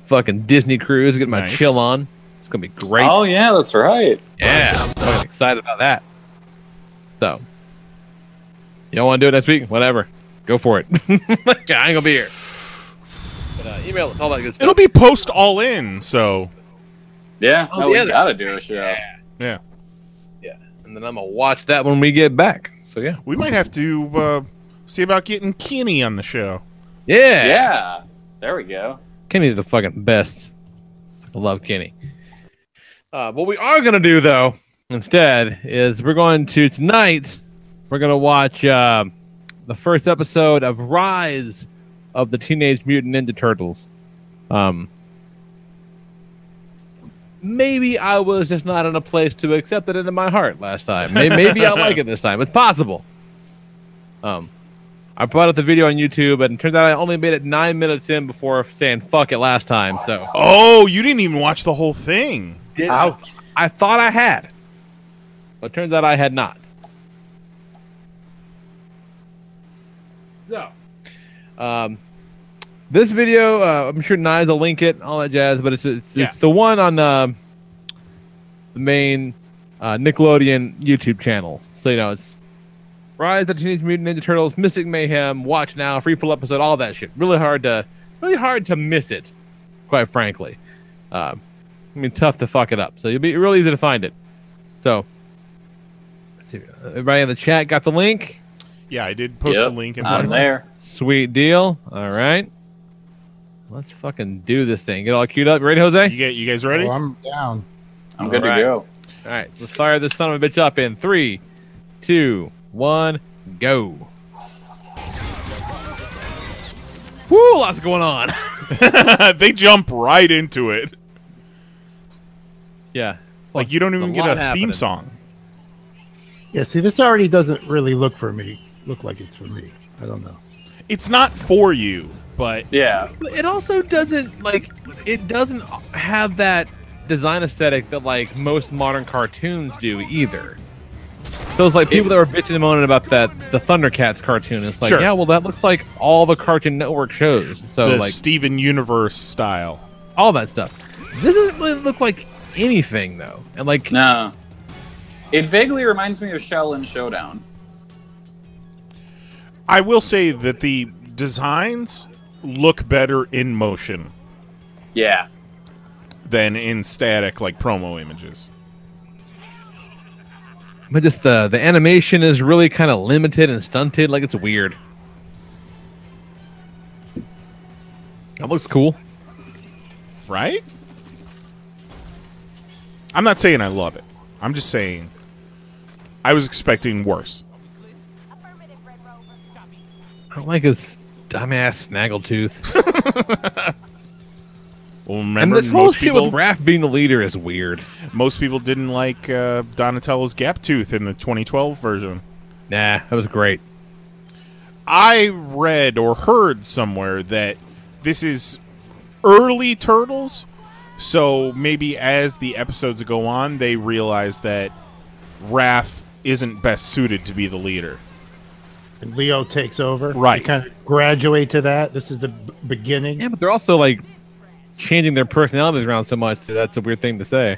fucking Disney cruise, get my chill on. It's gonna be great. Oh yeah, that's right. Yeah, I'm fucking excited about that. So, y'all want to do it next week? Whatever, go for it. I ain't gonna be here. But email us, all that good stuff. It'll be post all in, so Yeah, Oh, no, we yeah, gotta do a show. yeah. And then I'm gonna watch that when we get back. So yeah, We might have to see about getting Kenny on the show. yeah. Yeah, there we go. Kenny's the fucking best. I love Kenny. What we are gonna do though, instead, is we're going to tonight. We're gonna watch the first episode of Rise of the Teenage Mutant Ninja Turtles. Maybe I was just not in a place to accept it into my heart last time. Maybe I'll like it this time. It's possible. I brought up the video on YouTube, and it turns out I only made it 9 minutes in before saying fuck it last time. So Oh, you didn't even watch the whole thing. I thought I had, but it turns out I had not. So, this video, I'm sure Nyes will link it, all that jazz, but it's the one on the main Nickelodeon YouTube channel. So you know it's Rise of the Teenage Mutant Ninja Turtles, Mystic Mayhem, watch now, free full episode, all that shit. Really hard to miss it, quite frankly. I mean, tough to fuck it up. So it'll be real easy to find it. So, let's see. Everybody in the chat got the link? Yeah, I did post a link in I'm there. Sweet deal. All right. Let's fucking do this thing. Get all queued up. You ready, Jose? You guys ready? Oh, I'm down. I'm good to right. go. All right. So let's fire this son of a bitch up in 3, 2, 1, go. Woo, lots going on. They jump right into it. Yeah. Like you don't even get a happening. theme song. Yeah, see, this already doesn't really look like it's for me. I don't know. It's not for you, but Yeah. But it also doesn't have that design aesthetic that like most modern cartoons do either. Those like people that were bitching and moaning about the Thundercats cartoon. It's like, Sure. yeah, well that looks like all the Cartoon Network shows. So the like Steven Universe style. all that stuff. This doesn't really look like anything though. And like No. It vaguely reminds me of Shaolin Showdown. I will say that the designs look better in motion Yeah. than in static like promo images. but just the animation is really kind of limited and stunted, like it's weird. That looks cool. Right? I'm not saying I love it. I'm just saying I was expecting worse. I don't like his dumbass snaggletooth. Well, remember, And this whole most shit people, with Raph being the leader is weird. most people didn't like Donatello's gap tooth in the 2012 version. Nah, that was great. I read or heard somewhere that this is early Turtles, so maybe as the episodes go on, they realize that Raph isn't best suited to be the leader. And Leo takes over. Right. They kind of graduate to that. This is the beginning. Yeah, but they're also like changing their personalities around so much that that's a weird thing to say.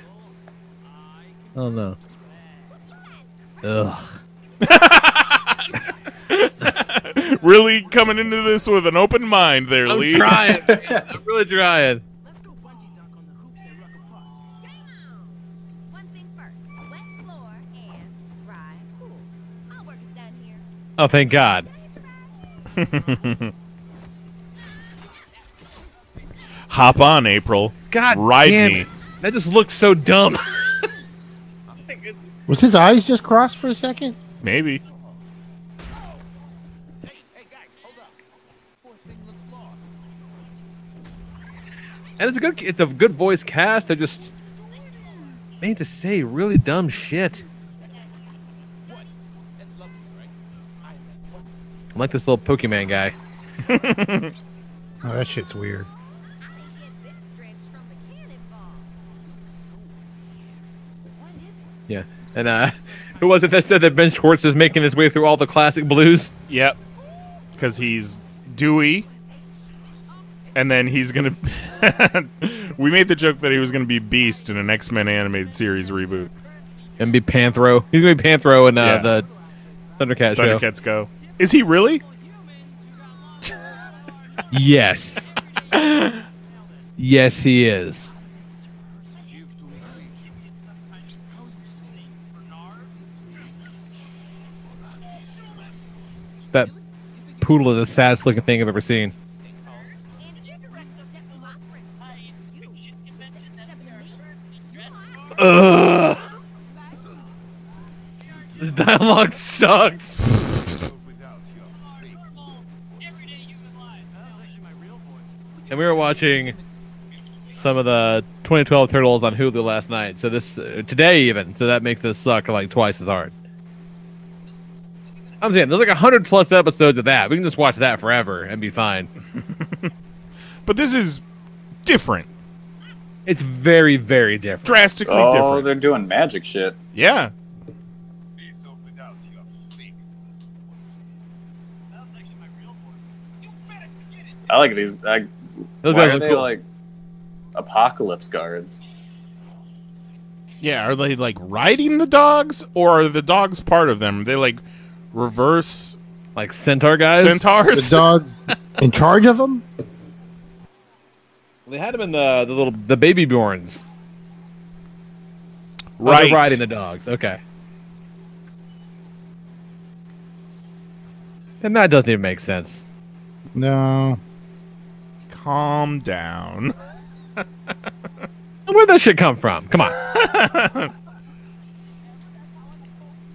I don't know. Ugh. Really coming into this with an open mind there, I'm Lee. trying. I'm really trying. Let's go bungee dunk on the hoops at Rucker Park. One thing first, a wet floor and dry pool. Our work is done here. Oh, thank God. Hop on, April. God Ride damn me. it. That just looks so dumb. Was his eyes just crossed for a second? Maybe. Hey guys, hold up. Poor thing looks lost. And it's a good voice cast. They're just made to say really dumb shit. I'm like this little Pokemon guy. Oh, that shit's weird. Yeah. And who was it that said that Ben Schwartz is making his way through all the classic blues? Yep. Because he's Dewey. And then he's going to... We made the joke that he was going to be Beast in an X-Men animated series reboot. And be Panthro. He's going to be Panthro in the Thundercat show. Thundercats Go. Is he really? Yes. Yes, he is. That poodle is the saddest looking thing I've ever seen. Ugh. This dialogue sucks. And we were watching some of the 2012 Turtles on Hulu last night. So this today even. So that makes this suck like twice as hard. I'm saying there's like 100+ episodes of that. We can just watch that forever and be fine. But this is different. It's very, very different. Drastically Oh, different. they're doing magic shit. Yeah. I like these. Those Why guys are look they cool. like apocalypse guards? Yeah, are they like riding the dogs, or are the dogs part of them? Are they like reverse like centaur guys? Centaurs? The dog's in charge of them? They had them in the baby Bjorns. Right. Oh, they're riding the dogs. Okay. Then that doesn't even make sense. No. Calm down. Where'd that shit come from? Come on.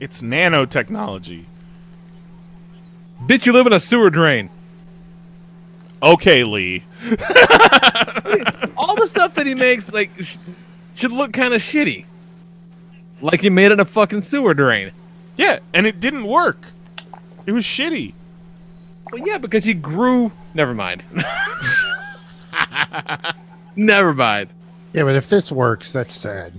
It's nanotechnology. Bitch, you live in a sewer drain. Okay, Lee. All the stuff that he makes like should look kind of shitty. Like he made it in a fucking sewer drain. Yeah, and it didn't work. It was shitty. Well, yeah, because he grew... Never mind. Never mind. Yeah, but if this works, that's sad.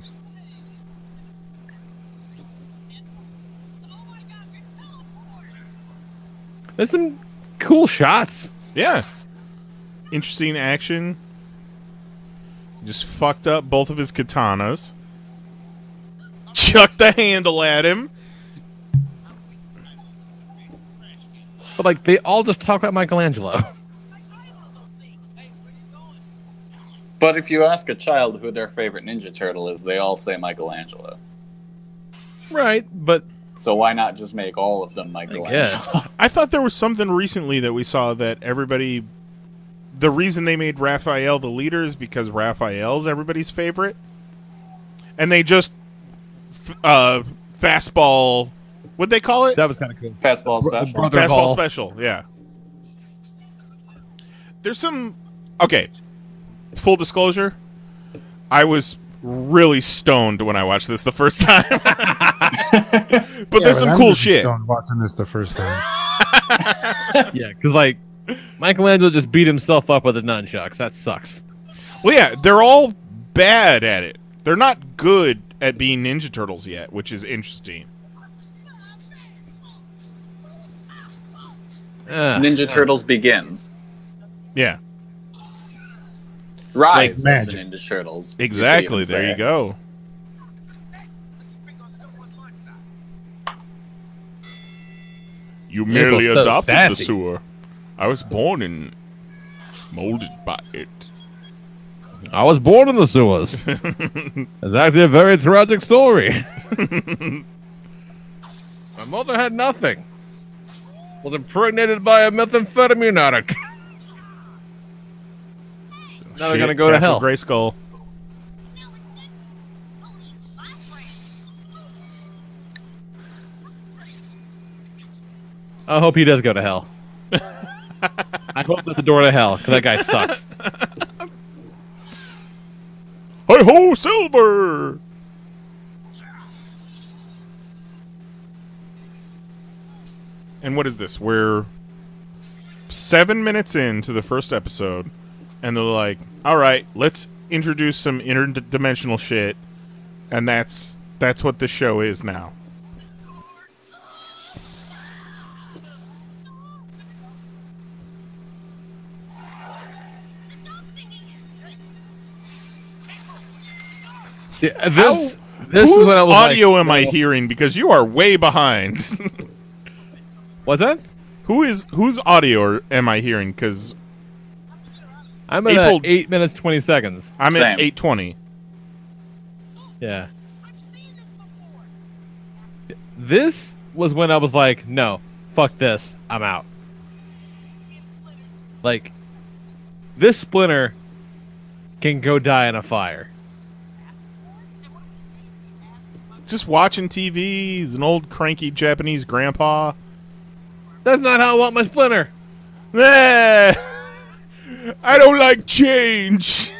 There's some cool shots. Yeah. Interesting action. Just fucked up both of his katanas. Chucked the handle at him. But, like, they all just talk about Michelangelo. But if you ask a child who their favorite Ninja Turtle is, they all say Michelangelo. Right, but... So why not just make all of them Michelangelo? I thought there was something recently that we saw that everybody... The reason they made Raphael the leader is because Raphael's everybody's favorite. And they just... fastball... What'd they call it? That was kind of cool. Fastball special. Fastball special, yeah. There's some... Okay. Full disclosure. I was really stoned when I watched this the first time. But there's some cool shit. I'm watching this the first time. Yeah, because, like, Michelangelo just beat himself up with the nunchucks. That sucks. Well, yeah, they're all bad at it. They're not good at being Ninja Turtles yet, which is interesting. Ninja Turtles begins. Yeah. Rise Like of the magic. Ninja Turtles. Exactly. you could There even you say. go. You merely Maple's so adopted the sassy. sewer. I was born and molded by it. I was born in the sewers. It's actually a very tragic story. My mother had nothing. Was impregnated by a methamphetamine addict. Now they're gonna go to Castle hell. Grayskull. I hope he does go to hell. I hope that's the door to hell, because that guy sucks. Hi-ho, Silver! And what is this? We're 7 minutes into the first episode, and they're like, alright, let's introduce some interdimensional shit, and that's what the show is now. Yeah, this is Whose what I was audio like, am I hearing? Because you are way behind. What's that? Whose audio am I hearing? Because I'm at 8 minutes 20 seconds. I'm Same. at 8:20. Yeah. This was when I was like, no, fuck this, I'm out. Like, this Splinter can go die in a fire. Just watching TV. He's an old cranky Japanese grandpa. That's not how I want my Splinter. I don't like change.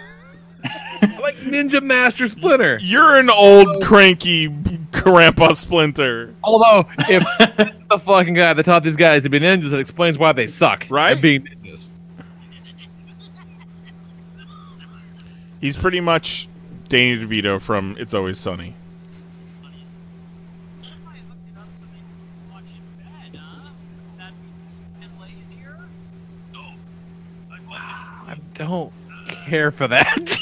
I like Ninja Master Splinter. You're an old cranky grandpa Splinter. Although, if the fucking guy that taught these guys to be ninjas, it explains why they suck. Right? At being ninjas. He's pretty much Danny DeVito from It's Always Sunny. I don't care for that.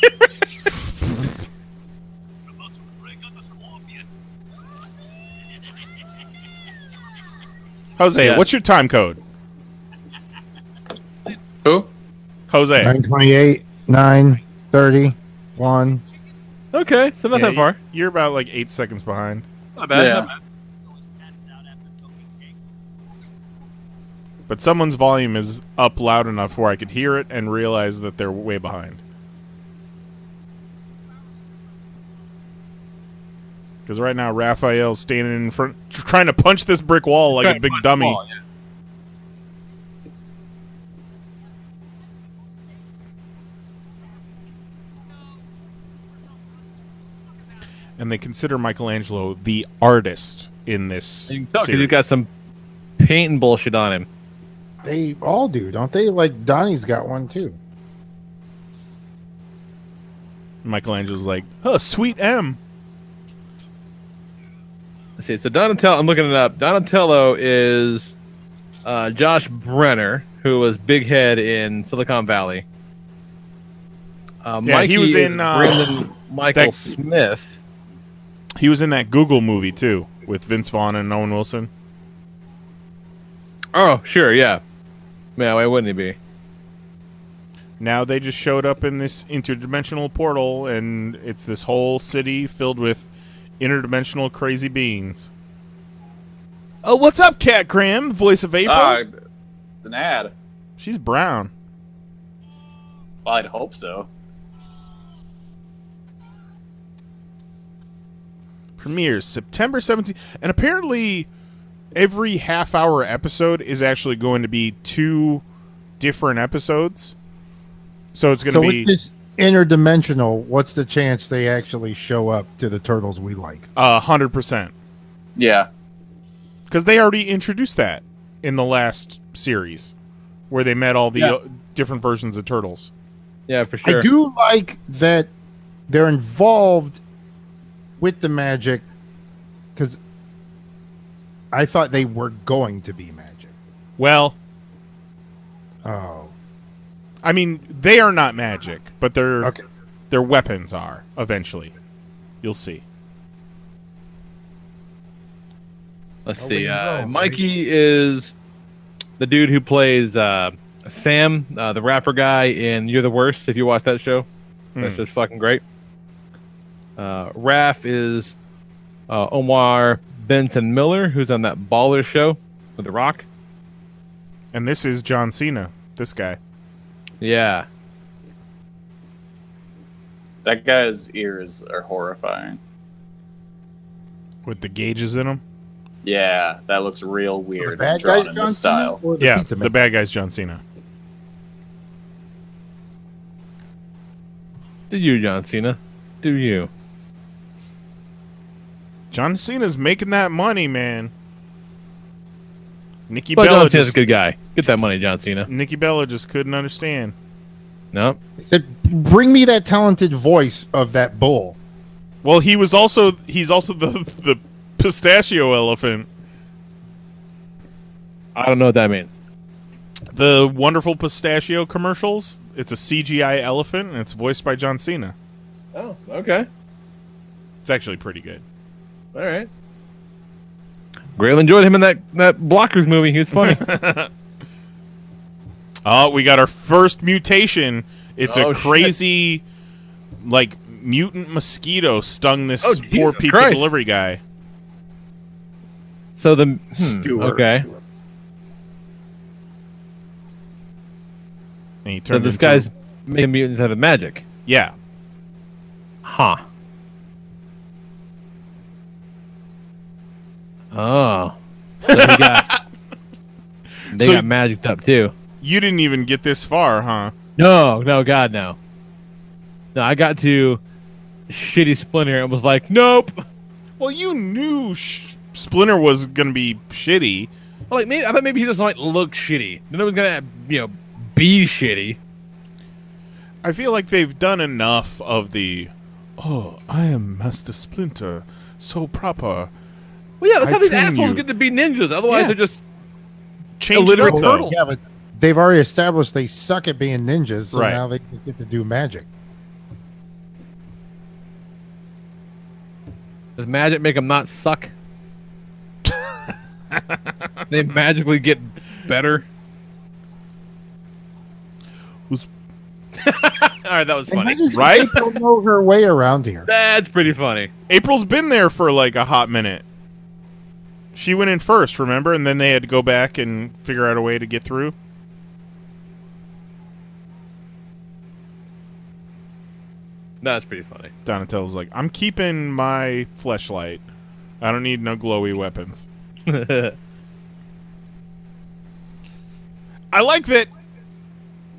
Jose, Yes. what's your time code? Who? Jose. 9:28, 9:30, 1. Okay, so not Yeah, that far. You're about like 8 seconds behind. Not bad. Yeah. Not bad. But someone's volume is up loud enough where I could hear it and realize that they're way behind. Because right now, Raphael's standing in front, trying to punch this brick wall like a big dummy. Ball, yeah. And they consider Michelangelo the artist in this You can tell 'cause series. he's got some paint and bullshit on him. They all do, don't they? Like Donnie's got one too. Michelangelo's like, oh, sweet M. Let's see. So Donatello, I'm looking it up. Donatello is Josh Brenner, who was Big Head in Silicon Valley. Yeah, Mikey he was is in Brandon Michael that- Smith. He was in that Google movie, too, with Vince Vaughn and Owen Wilson. Oh, sure, yeah. Yeah, why wouldn't he be? Now they just showed up in this interdimensional portal, and it's this whole city filled with interdimensional crazy beings. Oh, what's up, Cat Graham? Voice of April? An ad. She's brown. Well, I'd hope so. Premieres September 17th. And apparently every half-hour episode is actually going to be 2 different episodes. So it's going to So be with this interdimensional, what's the chance they actually show up to the turtles we like? 100%. Yeah. Because they already introduced that in the last series, where they met all the different versions of Turtles. Yeah, for sure. I do like that they're involved with the magic, because I thought they were going to be magic. Well, Oh, I mean, they are not magic, but okay. their weapons are, eventually. You'll see. Let's Oh, see. where you go, Mikey is the dude who plays Sam, the rapper guy in You're the Worst, if you watch that show. That's just fucking great. Raph is Omar Benson Miller, who's on that Baller show with The Rock. And this is John Cena, this guy. Yeah. That guy's ears are horrifying. With the gauges in them. Yeah, that looks real The weird and bad drawn guys in John the Cena style. or the Yeah, pizza the man? bad guy's John Cena. Did you, John Cena? do you? John Cena's making that money, man. Nikki But Bella John Cena's a just good guy. Get that money, John Cena. Nikki Bella just couldn't understand. No. He said, "Bring me that talented voice of that bull." Well, he's also the pistachio elephant. I don't know what that means. The wonderful pistachio commercials. It's a CGI elephant, and it's voiced by John Cena. Oh, okay. It's actually pretty good. All right. Greatly enjoyed him in that Blockers movie. He was funny. Oh, we got our first mutation. It's a Oh, crazy, like, mutant mosquito stung this poor Jesus pizza Christ. delivery guy. So the Stewart. okay. And he So turned this into- guy's making mutants out of magic. Yeah. Huh. Oh. So he got they So- got magicked up too. You didn't even get this far, huh? No, God, no. No, I got to shitty Splinter and was like, nope. Well, you knew Splinter was gonna be shitty. Well, like I thought maybe he just like look shitty. Then it was gonna be shitty. I feel like they've done enough of the, oh, I am Master Splinter, so proper. Well, yeah, that's I how these train assholes you. get to be ninjas. Otherwise, Yeah. they're just Change it illiterate up, though. turtles. Yeah, but they've already established they suck at being ninjas, so Right. now they get to do magic. Does magic make them not suck? They magically get better. Who's- All right, that was And funny. how does Right? April know her way around here? That's pretty funny. April's been there for like a hot minute. She went in first, remember? And then they had to go back and figure out a way to get through. No, that's pretty funny. Donatello's like, I'm keeping my fleshlight. I don't need no glowy weapons. I like that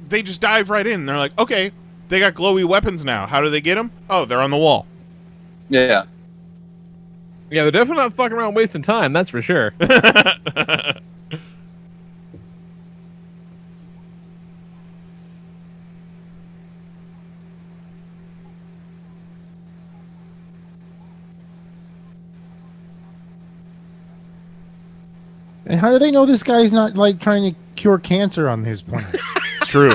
they just dive right in. They're like, okay, they got glowy weapons now. How do they get them? Oh, they're on the wall. Yeah. Yeah, they're definitely not fucking around wasting time. That's for sure. And how do they know this guy's not like trying to cure cancer on his planet? It's true.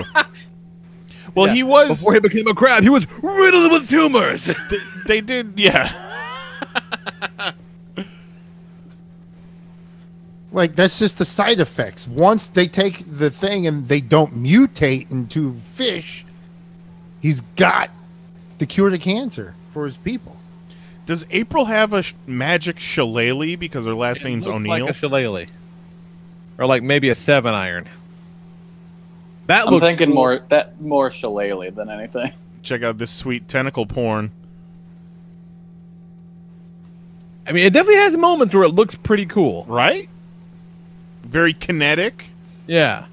Well, Yeah, he was. Before he became a crab, he was riddled with tumors. They did, yeah. Like, that's just the side effects. Once they take the thing and they don't mutate into fish, he's got the cure to cancer for his people. Does April have a magic shillelagh because her last name's Looks O'Neill? like a shillelagh. Or like maybe a 7-iron. That I'm looks thinking cool. more shillelagh than anything. Check out this sweet tentacle porn. I mean, it definitely has moments where it looks pretty cool. Right? Very kinetic. Yeah.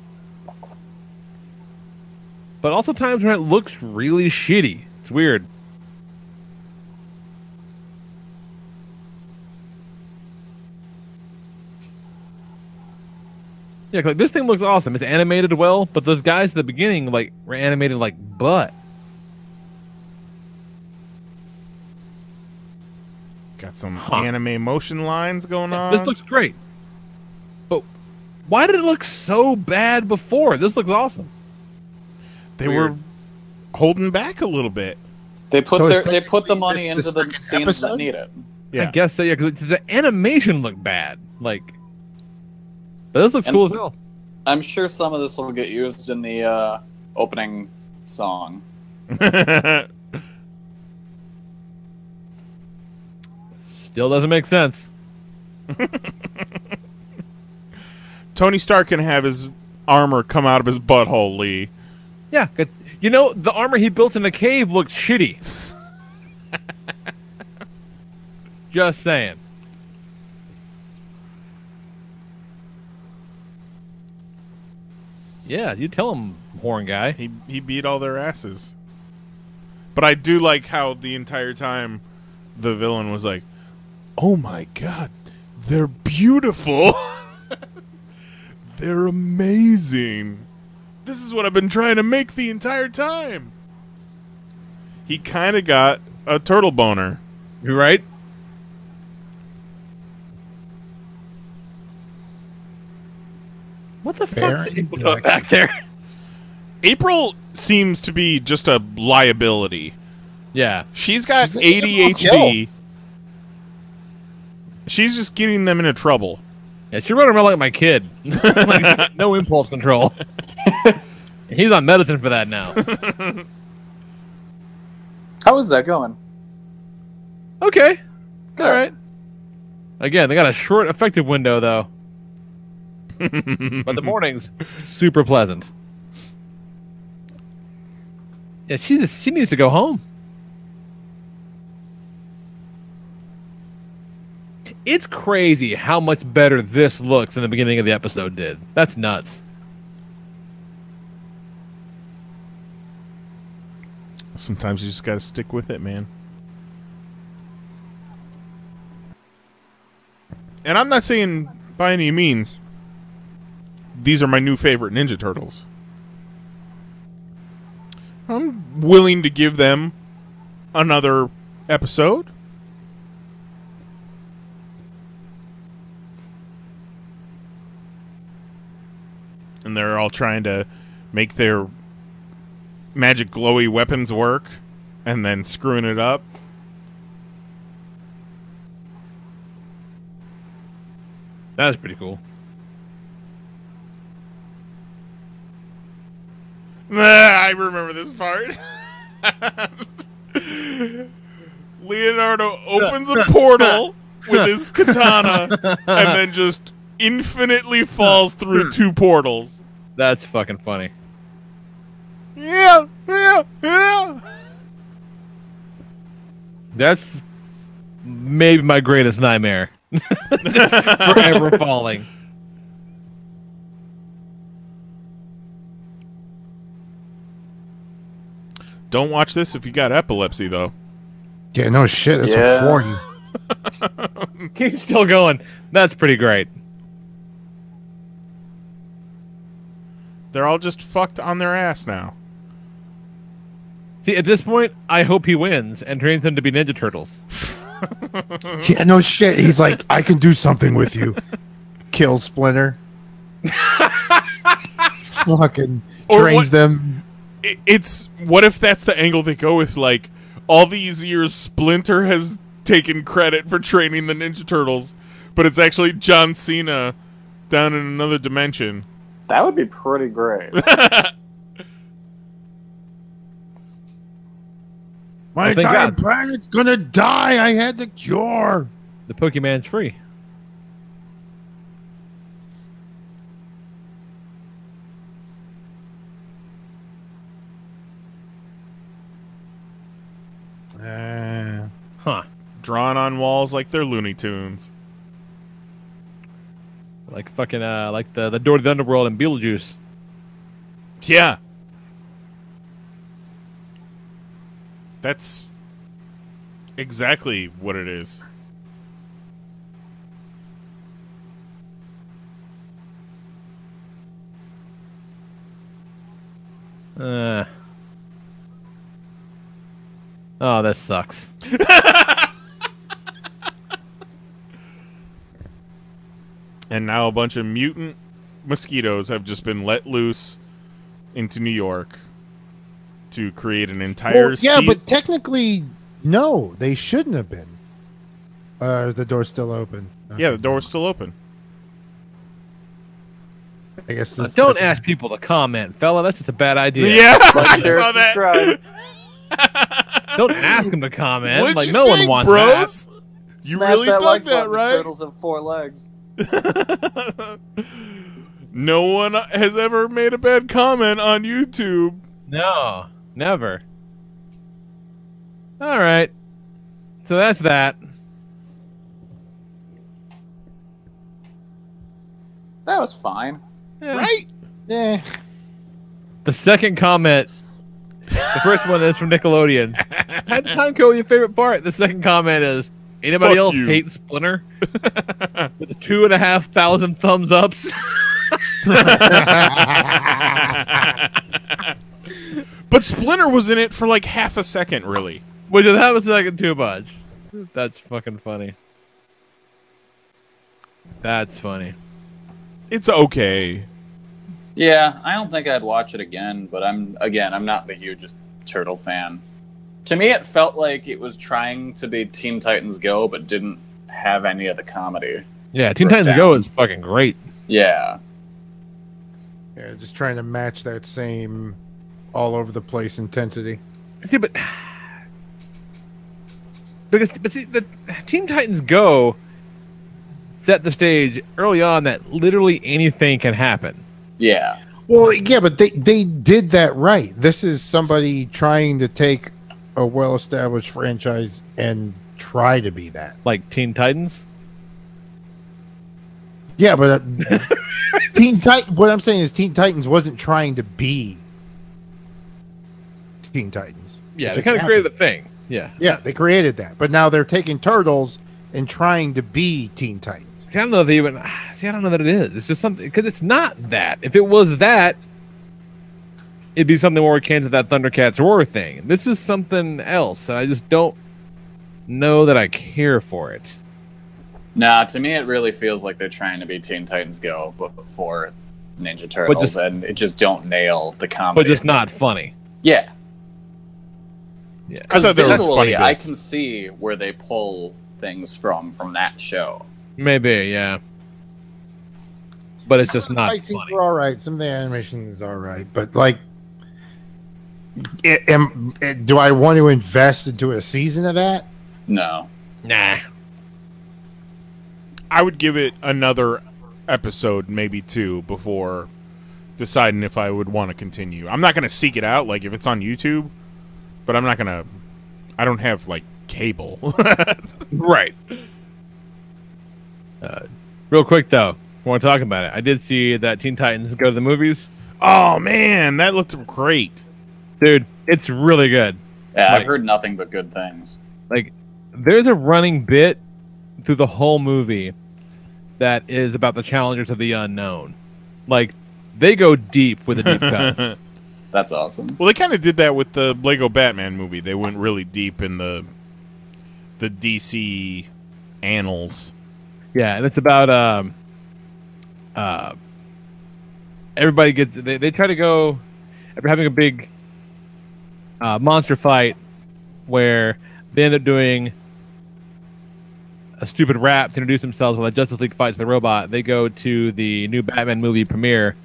But also times when it looks really shitty. It's weird. Yeah, 'cause, like this thing looks awesome. It's animated well, but those guys at the beginning like were animated like butt. Got some anime motion lines going on. This looks great. But why did it look so bad before? This looks awesome. They were holding back a little bit. They put So is they put the money this into the the second scenes that episode? need it. Yeah. I guess so, yeah, because the animation looked bad. Like, but this looks And- cool as hell. I'm sure some of this will get used in the opening song. Still doesn't make sense. Tony Stark can have his armor come out of his butthole, Lee. Yeah, 'cause, you know, the armor he built in the cave looked shitty. Just saying. Yeah, you tell him, horn guy. He beat all their asses. But I do like how the entire time the villain was like, "Oh my god, they're beautiful. They're amazing. This is what I've been trying to make the entire time." He kind of got a turtle boner. You're right. What the fuck's April doing back there? April seems to be just a liability. Yeah. She's got ADHD. She's just getting them into trouble. Yeah, she's running around like my kid. Like, no impulse control. He's on medicine for that now. How is that going? Okay. Good. All right. Again, they got a short effective window, though. But the mornings, super pleasant. Yeah, she needs to go home. It's crazy how much better this looks in the beginning of the episode did. That's nuts. Sometimes you just got to stick with it, man. And I'm not saying by any means these are my new favorite Ninja Turtles. I'm willing to give them another episode. And they're all trying to make their magic glowy weapons work and then screwing it up. That's pretty cool. I remember this part. Leonardo opens a portal with his katana and then just infinitely falls through two portals. That's fucking funny. Yeah. That's maybe my greatest nightmare. Forever falling. Don't watch this if you got epilepsy, though. Yeah, no shit. That's Yeah. a 40. Keep still going. That's pretty great. They're all just fucked on their ass now. See, at this point, I hope he wins and trains them to be Ninja Turtles. Yeah, no shit. He's like, I can do something with you. Kill Splinter. Fucking Or trains what- them. It's what if that's the angle they go with? Like, all these years, Splinter has taken credit for training the Ninja Turtles, but it's actually John Cena down in another dimension. That would be pretty great. My thank entire God. planet's gonna die. I had the cure. The Pokemon's free. Huh. Drawn on walls like they're Looney Tunes. Like fucking like the door to the underworld and Beetlejuice. Yeah. That's exactly what it is. Oh, that sucks. And now a bunch of mutant mosquitoes have just been let loose into New York to create an entire Well, yeah, but technically, no, they shouldn't have been. Is the door still open? Yeah, the door's still open. I guess. Don't ask people to comment, fella. That's just a bad idea. Yeah, Like, I share, saw that. subscribe. Don't ask them to comment. What'd Like you no think, one wants bros? that. You Smash really that dug like that, button, right? Turtles have 4 legs. No one has ever made a bad comment on YouTube. No, never. All right. So that's that. That was fine. Yeah. Right? Eh. The second comment The first one is from Nickelodeon. Had the time code with your favorite part. The second comment is, anybody Fuck else you. hate Splinter? With 2,500 thumbs ups. But Splinter was in it for like half a second, really. Which is half a second too much. That's fucking funny. That's funny. It's okay. Yeah, I don't think I'd watch it again, but I'm not the hugest Turtle fan. To me, it felt like it was trying to be Teen Titans Go, but didn't have any of the comedy. Yeah, Teen Titans Go is fucking great. Yeah. Yeah, just trying to match that same all over the place intensity. See, but see, the Teen Titans Go set the stage early on that literally anything can happen. Yeah. Well, yeah, but they did that right. This is somebody trying to take a well-established franchise and try to be that. Like Teen Titans? Yeah, but what I'm saying is Teen Titans wasn't trying to be Teen Titans. Yeah, they kind of created the thing. Yeah. Yeah, they created that. But now they're taking Turtles and trying to be Teen Titans. See, I don't know if they even. See, I don't know that it is. It's just something because it's not that. If it was that, it'd be something more akin to that Thundercats Roar thing. This is something else, and I just don't know that I care for it. Nah, to me, it really feels like they're trying to be Teen Titans Go, but before Ninja Turtles, and it just don't nail the comedy. But just not funny. Yeah. Yeah. I thought they were funny I bits. can see where they pull things from that show. Maybe, yeah. But it's just not Fight scenes funny. were all right. Some of the animation is all right, but like, do I want to invest into a season of that? No. Nah. I would give it another episode, maybe two, before deciding if I would want to continue. I'm not going to seek it out, like if it's on YouTube, but I'm not going to. I don't have like cable. Right. Real quick though, while we're talking about it, I did see that Teen Titans Go to the movies. Oh man, that looked great, dude. It's really good. Yeah, I've heard nothing but good things. Like, there's a running bit through the whole movie that is about the challengers of the unknown. Like, they go deep with a deep cut. That's awesome. Well, they kind of did that with the Lego Batman movie. They went really deep in the DC annals. Yeah, and it's about everybody gets they try to go after having a big monster fight where they end up doing a stupid rap to introduce themselves while the Justice League fights the robot. They go to the new Batman movie premiere,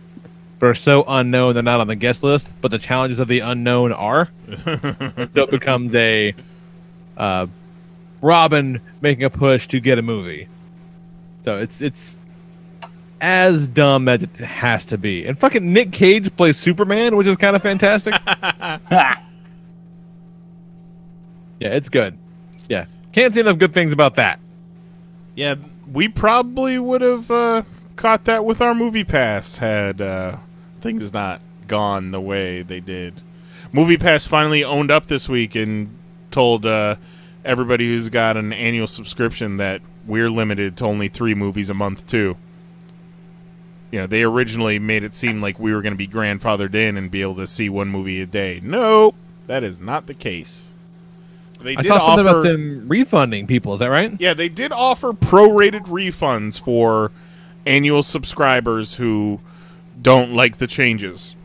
but are so unknown they're not on the guest list, but the challenges of the unknown are. So it becomes a Robin making a push to get a movie. So it's as dumb as it has to be. And fucking Nick Cage plays Superman, which is kind of fantastic. Yeah, it's good. Yeah. Can't say enough good things about that. Yeah, we probably would have caught that with our movie pass had things not gone the way they did. Movie Pass finally owned up this week and told everybody who's got an annual subscription that we're limited to only 3 movies a month too. You know, they originally made it seem like we were going to be grandfathered in and be able to see 1 movie a day. Nope, that is not the case. They I did saw something offer, about them refunding people. Is that right? Yeah, they did offer prorated refunds for annual subscribers who don't like the changes.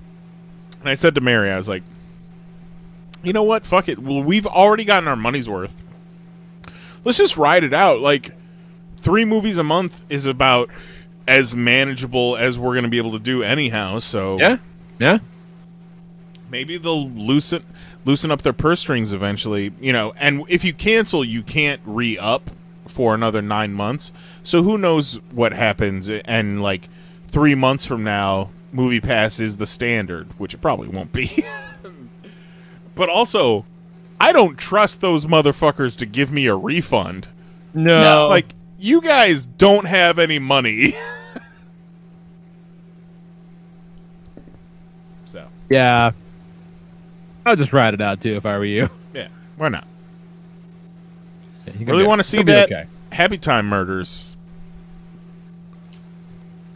And I said to Mary, I was like, you know what? Fuck it. Well, we've already gotten our money's worth. Let's just ride it out. Like, 3 movies a month is about as manageable as we're going to be able to do anyhow. So yeah. Maybe they'll loosen up their purse strings eventually. You know, and if you cancel, you can't re-up for another 9 months. So who knows what happens? And like 3 months from now, Movie Pass is the standard, which it probably won't be. But also, I don't trust those motherfuckers to give me a refund. No. Like, you guys don't have any money. So. Yeah. I'll just ride it out too if I were you. Yeah, why not? Yeah, you Really want to see He'll be that okay. Happy Time Murders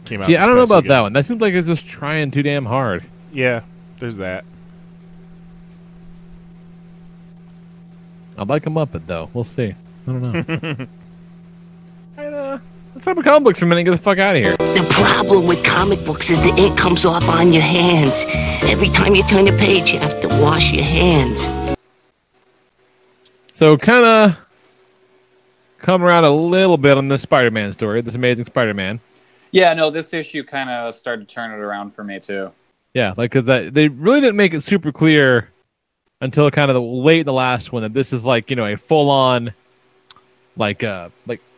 came out. See, this I don't know past about weekend. that one. That seems like it's just trying too damn hard. Yeah, there's that. I like a Muppet though. We'll see. I don't know. Let's have a comic books for a minute and get the fuck out of here. The problem with comic books is the ink comes off on your hands. Every time you turn a page, you have to wash your hands. So kind of come around a little bit on this Spider-Man story, this Amazing Spider-Man. Yeah, no, this issue kind of started to turn it around for me too. Yeah, like because they really didn't make it super clear until kind of late in the last one that this is like, you know, a full-on like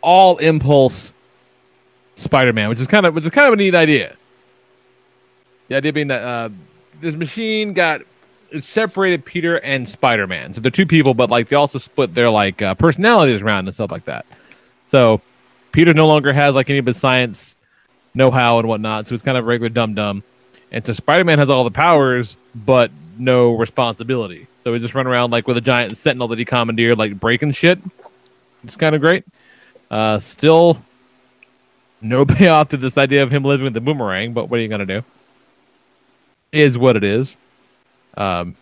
all impulse Spider-Man, which is kind of a neat idea. The idea being that this machine it separated Peter and Spider-Man, so they're two people, but like they also split their like personalities around and stuff like that. So Peter no longer has like any of his science know-how and whatnot, so it's kind of a regular dum-dum. And so Spider-Man has all the powers, but no responsibility. So he just run around like with a giant sentinel that he commandeered, like breaking shit. It's kind of great. Still no payoff to this idea of him living with the boomerang, but what are you going to do? Is what it is. But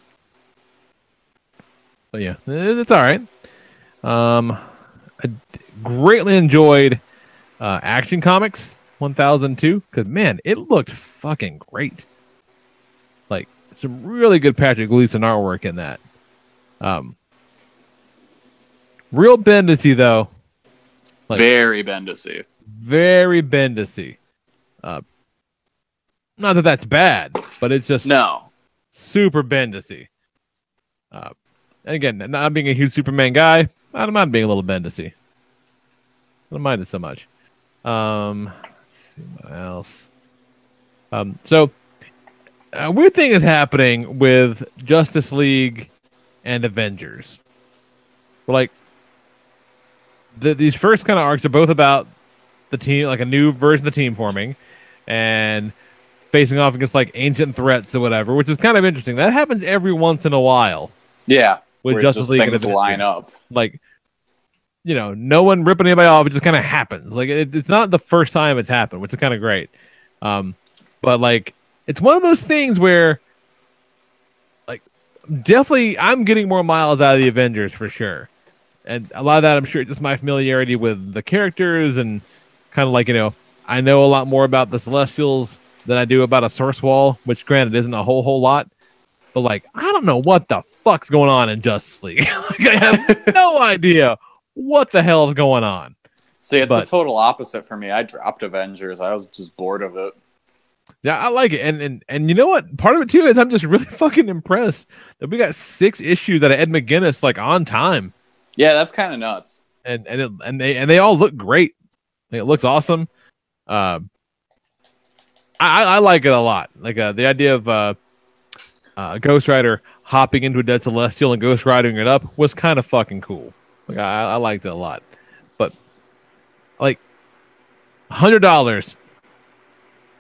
yeah, it's all right. I greatly enjoyed Action Comics 1002 because, man, it looked fucking great. Like, some really good Patrick Gleason artwork in that. Real Bendisy, though. Like, very Bendisy. Very Bendisy. Not that that's bad, but it's just super Bendisy. And again, not being a huge Superman guy, I don't mind being a little Bendisy. I don't mind it so much. Let's see what else. So a weird thing is happening with Justice League and Avengers. Like these first kind of arcs are both about the team, like a new version of the team forming and facing off against like ancient threats or whatever, which is kind of interesting. That happens every once in a while. Yeah, with Justice League and things Avengers. line up. Like, you know, no one ripping anybody off. It just kind of happens. Like it's not the first time it's happened, which is kind of great. But like it's one of those things where, like, definitely I'm getting more miles out of the Avengers for sure. And a lot of that, I'm sure, just my familiarity with the characters and kind of like, you know, I know a lot more about the Celestials than I do about a Source Wall, which granted isn't a whole lot. But like, I don't know what the fuck's going on in Justice League. Like, I have no idea what the hell is going on. See, it's the total opposite for me. I dropped Avengers. I was just bored of it. Yeah, I like it. And you know what? Part of it too is I'm just really fucking impressed that we got 6 issues out of Ed McGuinness like on time. Yeah, that's kind of nuts. And they all look great. Like, it looks awesome. I like it a lot. Like the idea of Ghost Rider hopping into a dead Celestial and Ghost Riding it up was kind of fucking cool. Like I liked it a lot. But like $100,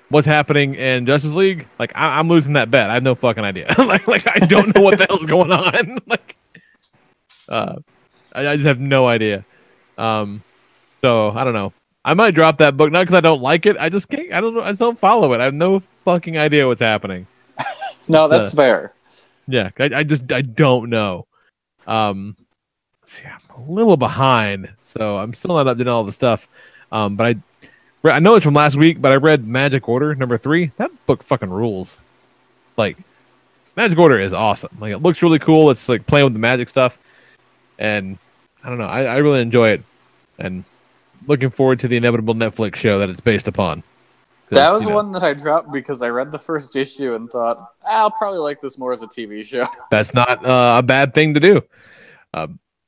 what's happening in Justice League? Like I'm losing that bet. I have no fucking idea. like I don't know what the hell's going on. Like I just have no idea. So I don't know. I might drop that book, not because I don't like it. I just can't. I don't know. I don't follow it. I have no fucking idea what's happening. No, that's fair. Yeah, I don't know. See, I'm a little behind, so I'm still not up to all the stuff. But I know it's from last week, but I read Magic Order #3. That book fucking rules. Like, Magic Order is awesome. Like, it looks really cool. It's like playing with the magic stuff, and I don't know. I really enjoy it, and looking forward to the inevitable Netflix show that it's based upon. That was one that I dropped because I read the first issue and thought, I'll probably like this more as a TV show. That's not a bad thing to do.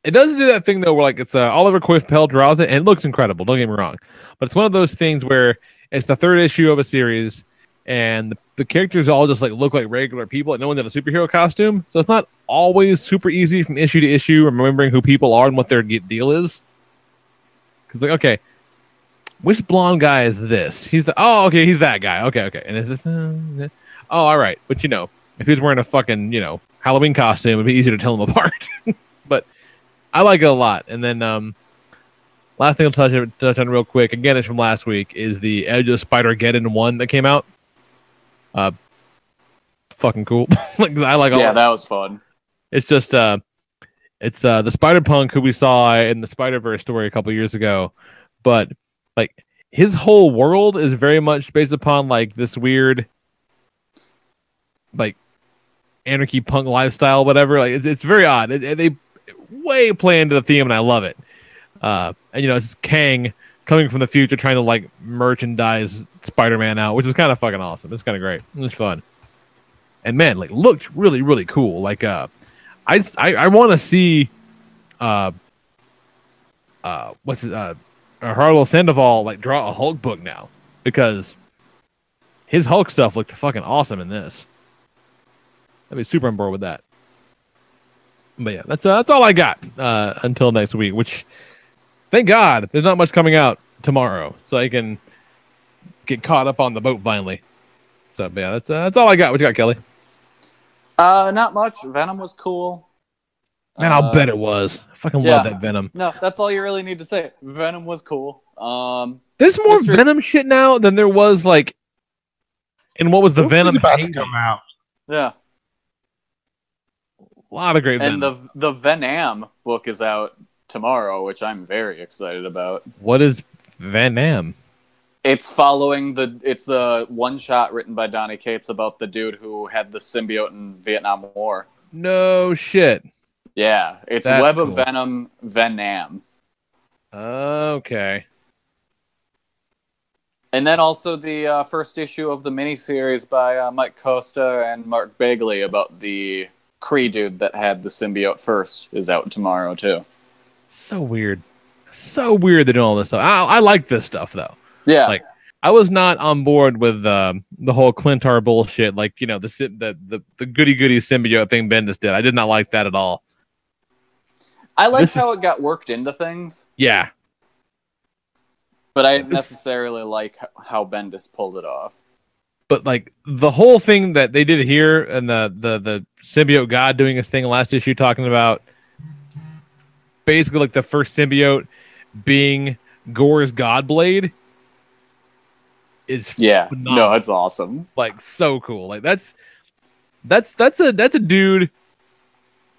It doesn't do that thing, though, where like it's Oliver Quist-Pell draws it, and it looks incredible. Don't get me wrong. But it's one of those things where it's the 3rd issue of a series, and the characters all just like look like regular people, and no one's in a superhero costume. So it's not always super easy from issue to issue remembering who people are and what their deal is. Because, like, okay, which blonde guy is this? He's that guy. Okay. And is this? Oh, all right. But, you know, if he's wearing a fucking, you know, Halloween costume, it'd be easier to tell them apart. But I like it a lot. And then last thing I'll touch on real quick, again, it's from last week, is the Edge of Spider-Geddon 1 that came out. Fucking cool. I like all that was fun. It's just it's the Spider-Punk who we saw in the Spider-Verse story a couple years ago, but like his whole world is very much based upon like this weird like anarchy punk lifestyle, whatever. Like it's very odd. They way play into the theme, and I love it. And it's Kang coming from the future trying to like merchandise Spider-Man out, which is kind of fucking awesome. It's kind of great. It's fun. And man, like looked really, really cool. Like I want to see what's it Harlow Sandoval like draw a Hulk book now, because his Hulk stuff looked fucking awesome in this. I'd be super on board with that. But yeah, that's all I got until next week, which thank God there's not much coming out tomorrow, so I can get caught up on the boat finally. So but yeah, that's all I got. What you got, Kelly? Not much. Venom was cool. Man, I'll bet it was. I fucking love that Venom. No, that's all you really need to say. Venom was cool. There's more Venom shit now than there was like in what was the Venom about to come out. Yeah. A lot of great Venom. And the Venom book is out tomorrow, which I'm very excited about. What is Venom? It's following it's the one shot written by Donny Cates about the dude who had the symbiote in Vietnam War. No shit. Yeah, it's That's Web cool. of Venom, Venom. Okay. And then also the first issue of the miniseries by Mike Costa and Mark Bagley about the Kree dude that had the symbiote first is out tomorrow too. So weird. So weird they're doing all this stuff. I like this stuff though. Yeah. Like I was not on board with the whole Clintar bullshit. Like the goody goody symbiote thing Bendis did. I did not like that at all. I liked how it got worked into things. Yeah. But I didn't necessarily like how Bendis pulled it off. But like the whole thing that they did here and the symbiote god doing his thing last issue, talking about basically like the first symbiote being Gore's God Blade is phenomenal. No, it's awesome. Like so cool. Like that's a dude.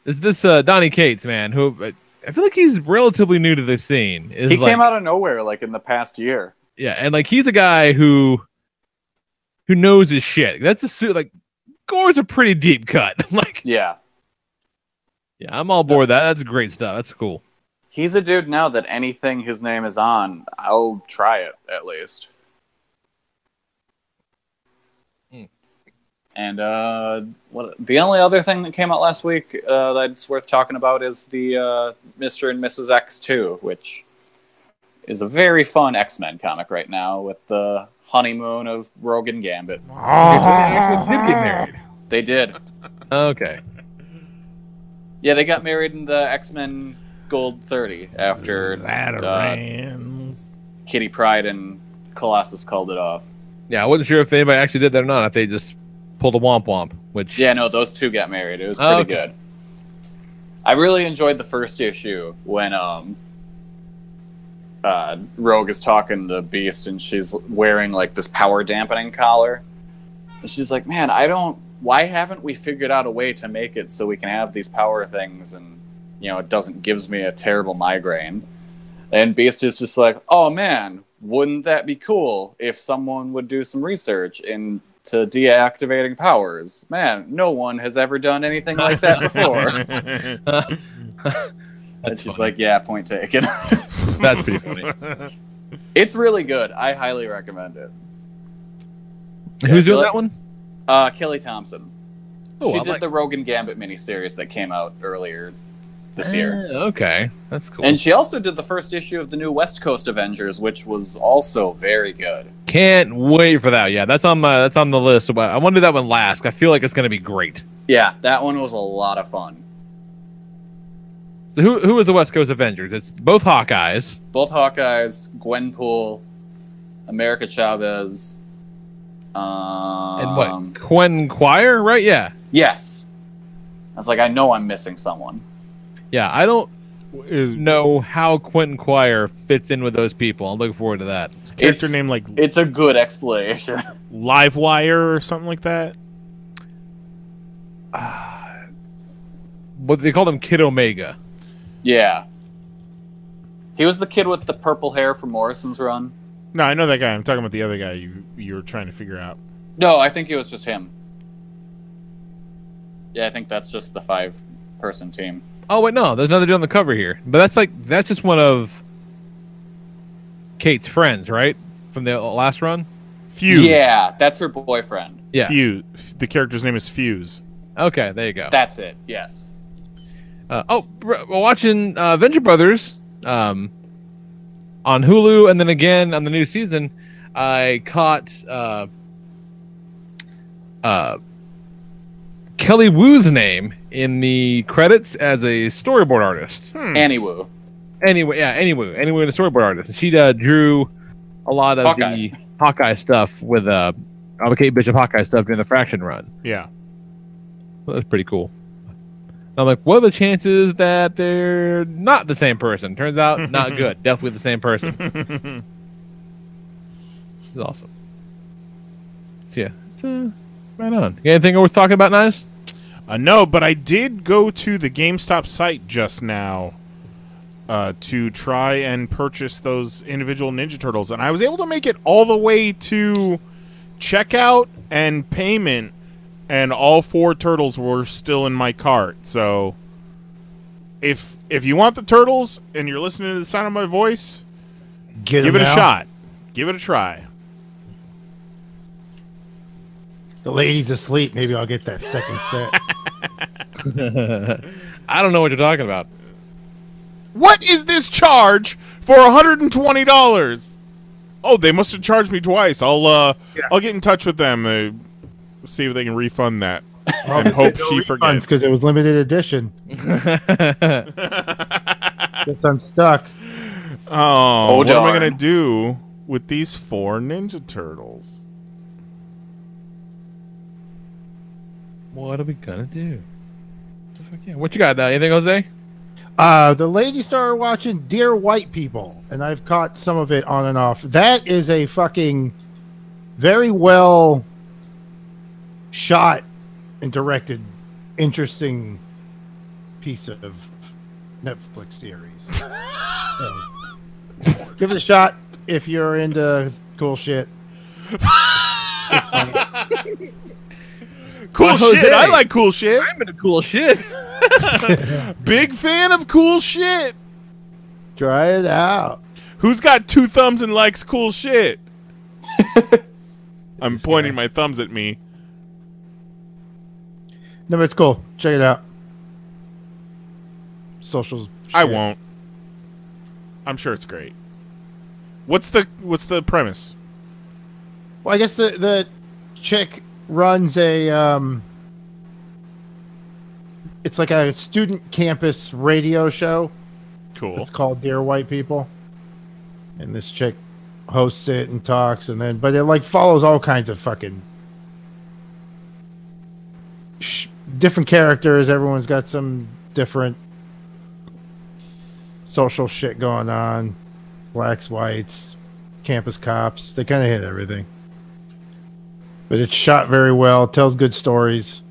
Is this Donny Cates, man? Who I feel like he's relatively new to the scene. He came out of nowhere, like in the past year. Yeah, and like he's a guy who knows his shit. That's a suit. Like Gore's a pretty deep cut. Like yeah, I'm all aboard that. That's great stuff. That's cool. He's a dude now that anything his name is on, I'll try it at least. And the only other thing that came out last week that's worth talking about is the Mr. and Mrs. X2, which is a very fun X-Men comic right now with the honeymoon of Rogue and Gambit. Oh. They did get married. They did. Okay. Yeah, they got married in the X-Men Gold 30 after Kitty Pryde and Colossus called it off. Yeah, I wasn't sure if anybody actually did that or not. If they just pulled a womp womp, which yeah, no, those two got married. It was pretty good. I really enjoyed the first issue when Rogue is talking to Beast and she's wearing like this power dampening collar, and she's like, "Man, why haven't we figured out a way to make it so we can have these power things and it gives me a terrible migraine?" And Beast is just like, "Oh man, wouldn't that be cool if someone would do some research into deactivating powers? Man, no one has ever done anything like that before." And she's funny. like, "Yeah, point taken." That's pretty funny. It's really good. I highly recommend it. Who's doing that one? Kelly Thompson. Oh, She did the Rogan Gambit miniseries that came out earlier this year. Okay, that's cool. And she also did the first issue of the new West Coast Avengers, which was also very good. Can't wait for that. Yeah, that's on the list. But I want to do that one last. I feel like it's going to be great. Yeah, that one was a lot of fun. So who was the West Coast Avengers? It's both Hawkeyes. Both Hawkeyes, Gwenpool, America Chavez, and what? Quentin Quire, right? Yeah. Yes. was like, I know I'm missing someone. Yeah, I don't know how Quentin Quire fits in with those people. I'm looking forward to that. Character name like it's a good explanation. Livewire or something like that. What they called him, Kid Omega. Yeah. He was the kid with the purple hair from Morrison's Run. No, I know that guy. I'm talking about the other guy you were trying to figure out. No, I think it was just him. Yeah, I think that's just the 5-person team. Oh wait, no, there's another dude on the cover here. But that's just one of Kate's friends, right? From the last run? Fuse. Yeah, that's her boyfriend. Yeah. Fuse. The character's name is Fuse. Okay, there you go. That's it, yes. We're watching Venture Brothers on Hulu, and then again on the new season, I caught Kelly Wu's name in the credits as a storyboard artist. Annie Wu. Annie Wu, the storyboard artist. And she drew a lot of the Hawkeye stuff with Kate Bishop Hawkeye stuff during the Fraction run. Yeah. Well, that's pretty cool. And I'm like, what are the chances that they're not the same person? Turns out, not good. Definitely the same person. This is awesome. So yeah, it's right on. You got anything worth talking about, Nice? No, but I did go to the GameStop site just now to try and purchase those individual Ninja Turtles, and I was able to make it all the way to checkout and payment, and all 4 turtles were still in my cart. So if you want the turtles and you're listening to the sound of my voice, give it a shot. Give it a try. The lady's asleep. Maybe I'll get that second set. I don't know what you're talking about. What is this charge for $120? Oh, they must have charged me twice. I'll get in touch with them. See if they can refund that. And hope she forgets. Because it was limited edition. Guess I'm stuck. Oh, what am I going to do with these 4 Ninja Turtles? What are we going to do? What you got? Anything, Jose? The lady started watching Dear White People, and I've caught some of it on and off. That is a fucking very well shot and directed, interesting piece of Netflix series. Give it a shot if you're into cool shit. Cool shit. I like cool shit. I'm into cool shit. Big fan of cool shit. Try it out. Who's got 2 thumbs and likes cool shit? I'm pointing my thumbs at me. No, but it's cool. Check it out. Socials. I won't. I'm sure it's great. What's the premise? Well, I guess the chick runs a it's like a student campus radio show. Cool. It's called Dear White People, and this chick hosts it and talks, and then but it like follows all kinds of fucking different characters. Everyone's got some different social shit going on. Blacks, whites, campus cops. They kind of hit everything. But it's shot very well. It tells good stories.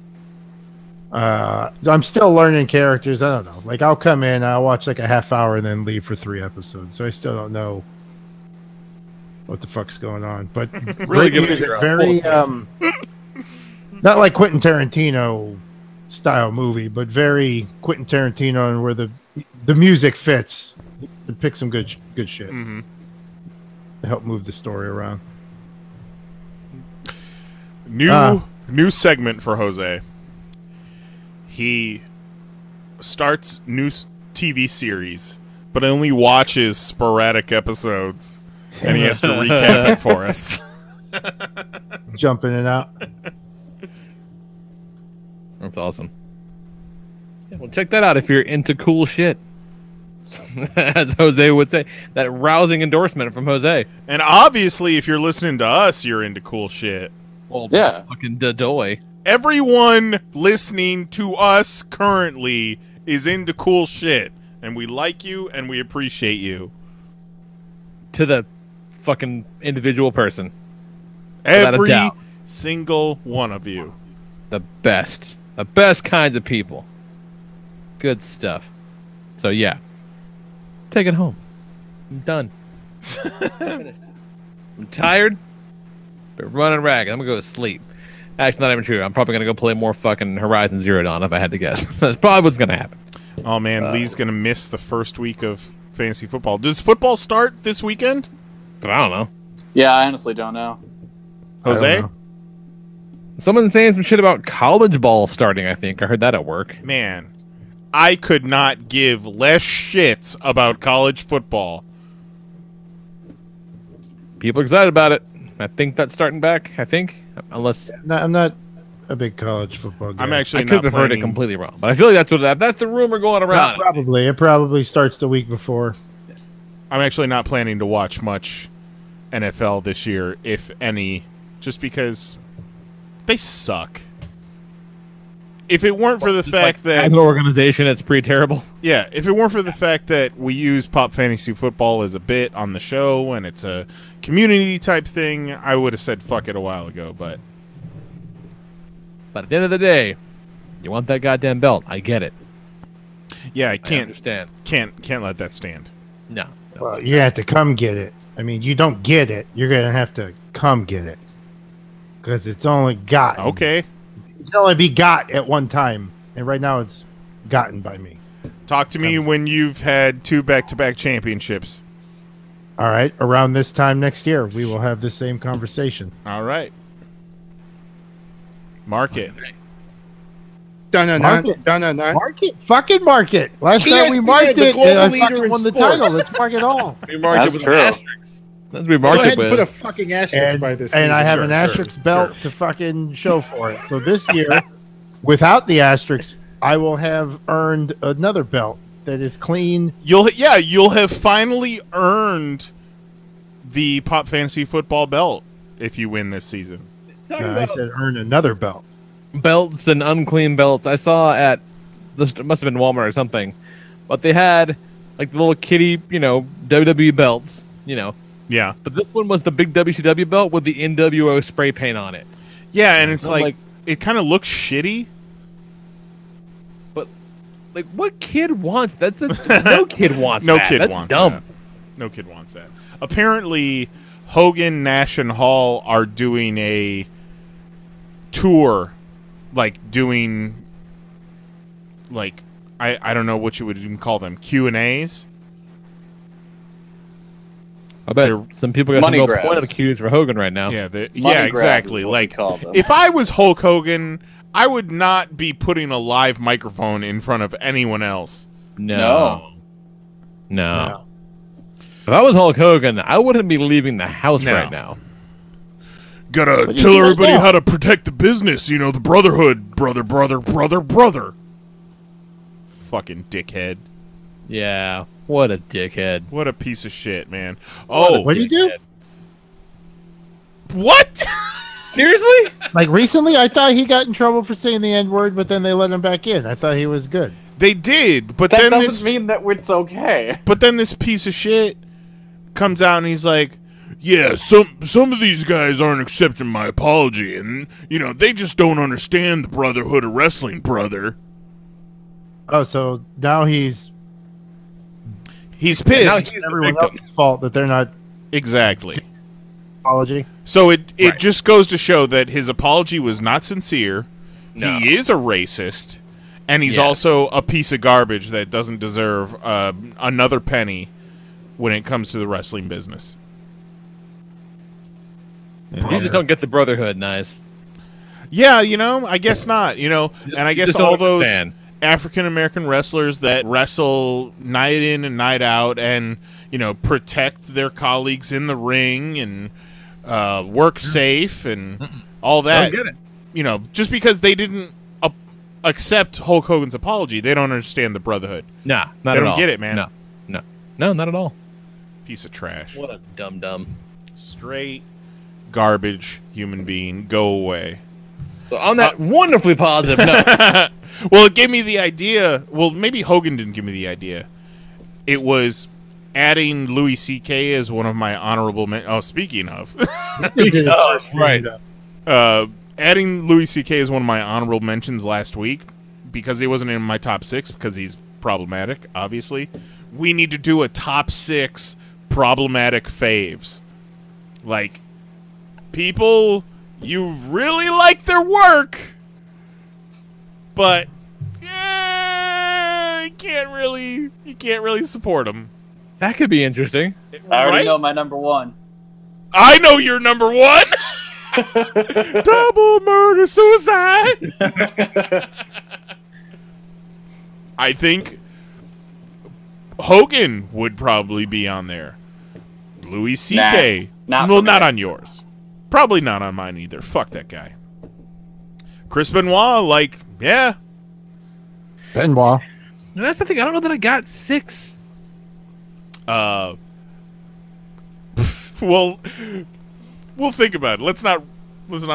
I'm still learning characters. I don't know. Like, I'll come in, I'll watch like a half hour and then leave for 3 episodes. So I still don't know what the fuck's going on. But Really great good music. figure out. Very, not like Quentin Tarantino style movie, but very Quentin Tarantino, and where the music fits. It picks some good shit Mm-hmm. to help move the story around. New segment for Jose. He starts new TV series, but only watches sporadic episodes, and he has to recap it for us. Jump in and out. That's awesome. Yeah, well, check that out if you're into cool shit. As Jose would say, that rousing endorsement from Jose. And obviously, if you're listening to us, you're into cool shit. Well, yeah. Fucking dadoy. Everyone listening to us currently is into cool shit, and we like you and we appreciate you. To the fucking individual person. Every single one of you. The best. The best kinds of people. Good stuff. So, yeah. Take it home. I'm done. I'm tired. But running ragged. I'm going to go to sleep. Actually, not even true. I'm probably going to go play more fucking Horizon Zero Dawn if I had to guess. That's probably what's going to happen. Oh, man. Lee's going to miss the first week of fantasy football. Does football start this weekend? I don't know. Yeah, I honestly don't know. Jose? Someone's saying some shit about college ball starting, I think. I heard that at work. Man, I could not give less shits about college football. People are excited about it. I think that's starting back. I think. Unless... I'm not a big college football guy. I'm actually I could have heard it completely wrong. But I feel like that's the rumor going around. Probably. It probably starts the week before. I'm actually not planning to watch much NFL this year, if any, just because they suck. If it weren't for the fact that... As an organization, it's pretty terrible. Yeah, if it weren't for the fact that we use Pop Fantasy Football as a bit on the show, and it's a community-type thing, I would have said fuck it a while ago, but... But at the end of the day, you want that goddamn belt. I get it. Yeah, I can't... understand. Can't let that stand. No. Well, you have to come get it. I mean, you don't get it. You're going to have to come get it. Because it's only got. Okay. It can only be got at one time. And right now it's gotten by me. Talk to me when you've had 2 back-to-back championships. All right. Around this time next year, we will have the same conversation. All right. Mark it. Mark it. Fucking mark it. Last time we marked it, I fucking won the title. Let's mark it all. We marked it with an asterisk. That's we marked Go it ahead with. and put a fucking asterisk by this. And I have Sure, an asterisk belt to fucking show for it. So this year, without the asterisk, I will have earned another belt that is clean. You'll have finally earned the Pop Fantasy Football belt if you win this season. No, I said earn another belt. Belts and unclean belts. I saw at this must have been Walmart or something, but they had like the little kitty, WWE belts, Yeah. But this one was the big WCW belt with the NWO spray paint on it. Yeah, and it's I'm like it kind of looks shitty. But like, what kid wants that? No kid wants No that. kid That's wants dumb. that. No kid wants that. Apparently, Hogan, Nash, and Hall are doing a tour, doing I don't know what you would even call them, Q&As. I bet some people got some Money real grabs. point accused for Hogan right now. Yeah, Money exactly. grabs is what we call them. If I was Hulk Hogan, I would not be putting a live microphone in front of anyone else. No. If I was Hulk Hogan, I wouldn't be leaving the house right now. Gotta tell everybody how to protect the business, the brotherhood. Brother. Fucking dickhead. Yeah, what a dickhead. What a piece of shit, man. Oh, What do you do? What? Seriously? Like recently, I thought he got in trouble for saying the N-word, but then they let him back in. I thought he was good. They did, but That then doesn't this mean that it's okay. But then this piece of shit comes out and he's like, yeah, some of these guys aren't accepting my apology, and they just don't understand the brotherhood of wrestling, brother. Oh, so now he's pissed. It's everyone else's fault that they're not Exactly. apology. So it just goes to show that his apology was not sincere. No. He is a racist, and he's also a piece of garbage that doesn't deserve another penny when it comes to the wrestling business. You just don't get the brotherhood, nice. Yeah, I guess not, and I guess just all don't those understand. African-American wrestlers that wrestle night in and night out and, protect their colleagues in the ring and work safe and all that. Don't get it. Just because they didn't accept Hulk Hogan's apology, they don't understand the brotherhood. Nah, not They at don't all. get it, man. No, not at all. Piece of trash. What a dum-dum. Straight garbage human being. Go away. So on that wonderfully positive note. Well, it gave me the idea. Well, maybe Hogan didn't give me the idea. It was adding Louis C.K. as one of my honorable speaking of. Right. Adding Louis C.K. as one of my honorable mentions last week because he wasn't in my top 6 because he's problematic, obviously. We need to do a top 6 problematic faves. Like, people, you really like their work, but you can't really support them. That could be interesting. I already know my number 1. I know your number 1. Double murder suicide. I think Hogan would probably be on there. Louis C.K. Not on yours. Probably not on mine either. Fuck that guy. Chris Benoit, yeah. Benoit. That's the thing. I don't know that I got 6. We'll think about it. Let's not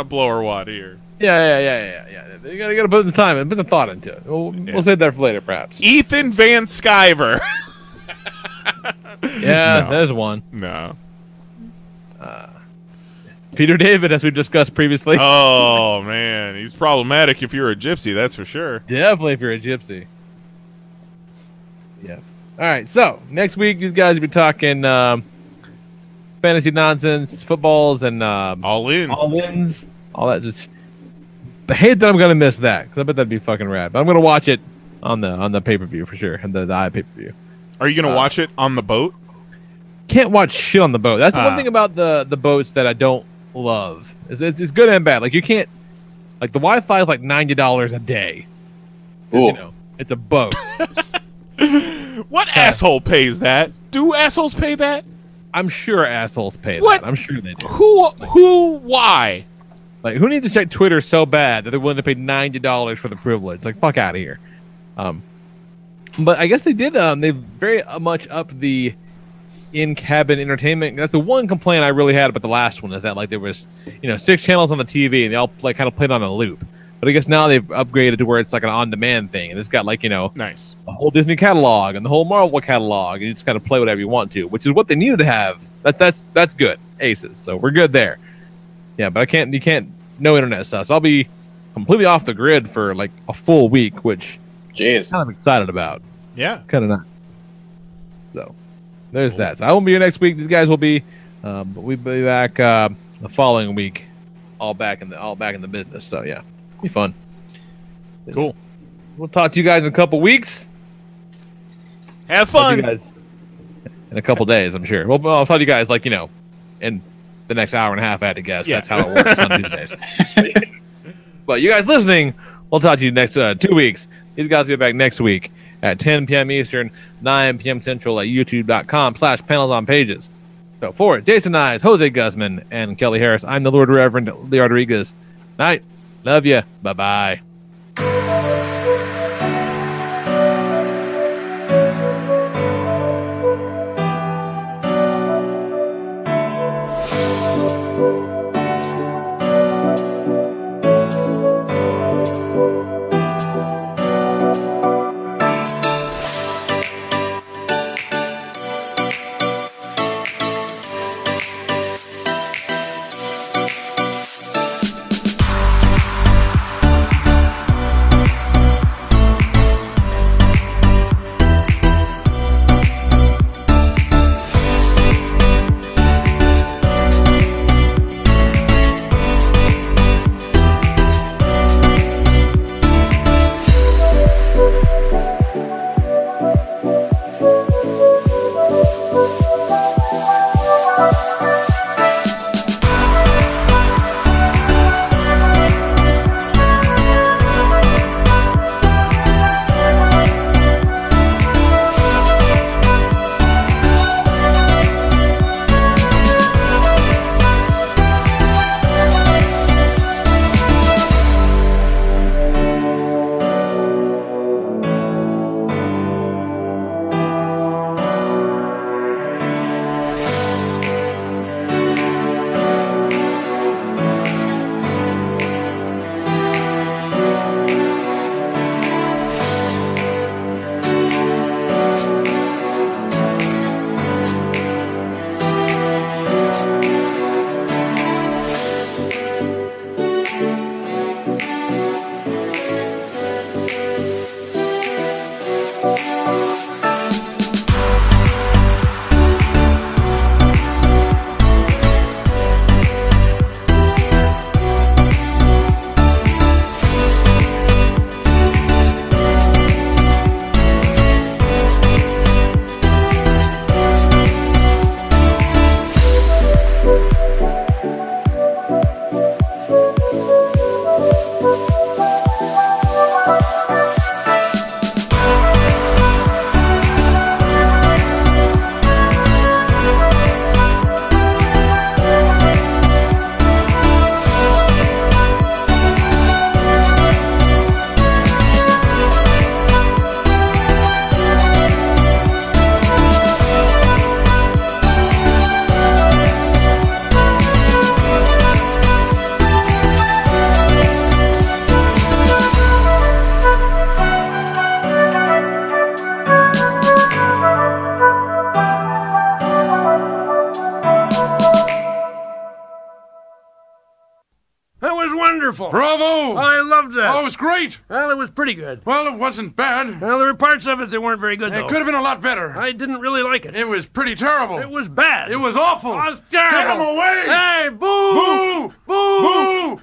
blow our wad here. Yeah. You gotta put the time and put the thought into it. We'll save that for later, perhaps. Ethan Van Sciver. Yeah, there's one. No. Peter David, as we discussed previously. Oh man, he's problematic if you're a gypsy. That's for sure. Definitely if you're a gypsy. Yeah. All right. So next week, these guys will be talking fantasy nonsense, footballs, and all-ins, all that. Just I hate that I'm gonna miss that because I bet that'd be fucking rad. But I'm gonna watch it on the pay-per-view for sure, and the pay-per-view. Are you gonna watch it on the boat? Can't watch shit on the boat. That's the one thing about the boats that I don't love. It's good and bad. Like you can't, like the Wi-Fi is like $90 a day. You know, it's a boat. What asshole pays that? Do assholes pay that? I'm sure assholes pay that. I'm sure they do. Who? Why? Like, who needs to check Twitter so bad that they're willing to pay $90 for the privilege? Like, fuck out of here. But I guess they did. They very much upped the in-cabin entertainment. That's the one complaint I really had about the last one, is that like there was 6 channels on the TV and they all like kind of played on a loop. But I guess now they've upgraded to where it's like an on-demand thing, and it's got like nice a whole Disney catalog and the whole Marvel catalog, and you just kind of play whatever you want to, which is what they needed to have. That's good. Aces. So we're good there. Yeah, but you can't no internet stuff. So I'll be completely off the grid for like a full week, which I'm kind of excited about. Yeah, kind of not. So there's that. So I won't be here next week. These guys will be, but we'll be back the following week, all back in the business. So yeah. Be fun. Cool. We'll talk to you guys in a couple weeks. Have fun. You guys in a couple days, I'm sure. Well, I'll tell you guys in the next hour and a half, I had to guess. Yeah. That's how it works on Tuesdays. But you guys listening, we'll talk to you next 2 weeks. These guys will be back next week at 10 p.m. Eastern, 9 p.m. Central at youtube.com/panelsonpages. So for Jason Nyes, Jose Guzman, and Kelly Harris, I'm the Lord Reverend Lee Rodriguez. Night. Love you. Bye-bye. That was wonderful. Bravo! I loved that. Oh, it was great. Well, it was pretty good. Well, it wasn't bad. Well, there were parts of it that weren't very good, though. It could have been a lot better. I didn't really like it. It was pretty terrible. It was bad. It was awful. It was terrible. Get him away! Hey, boo! Boo! Boo! Boo!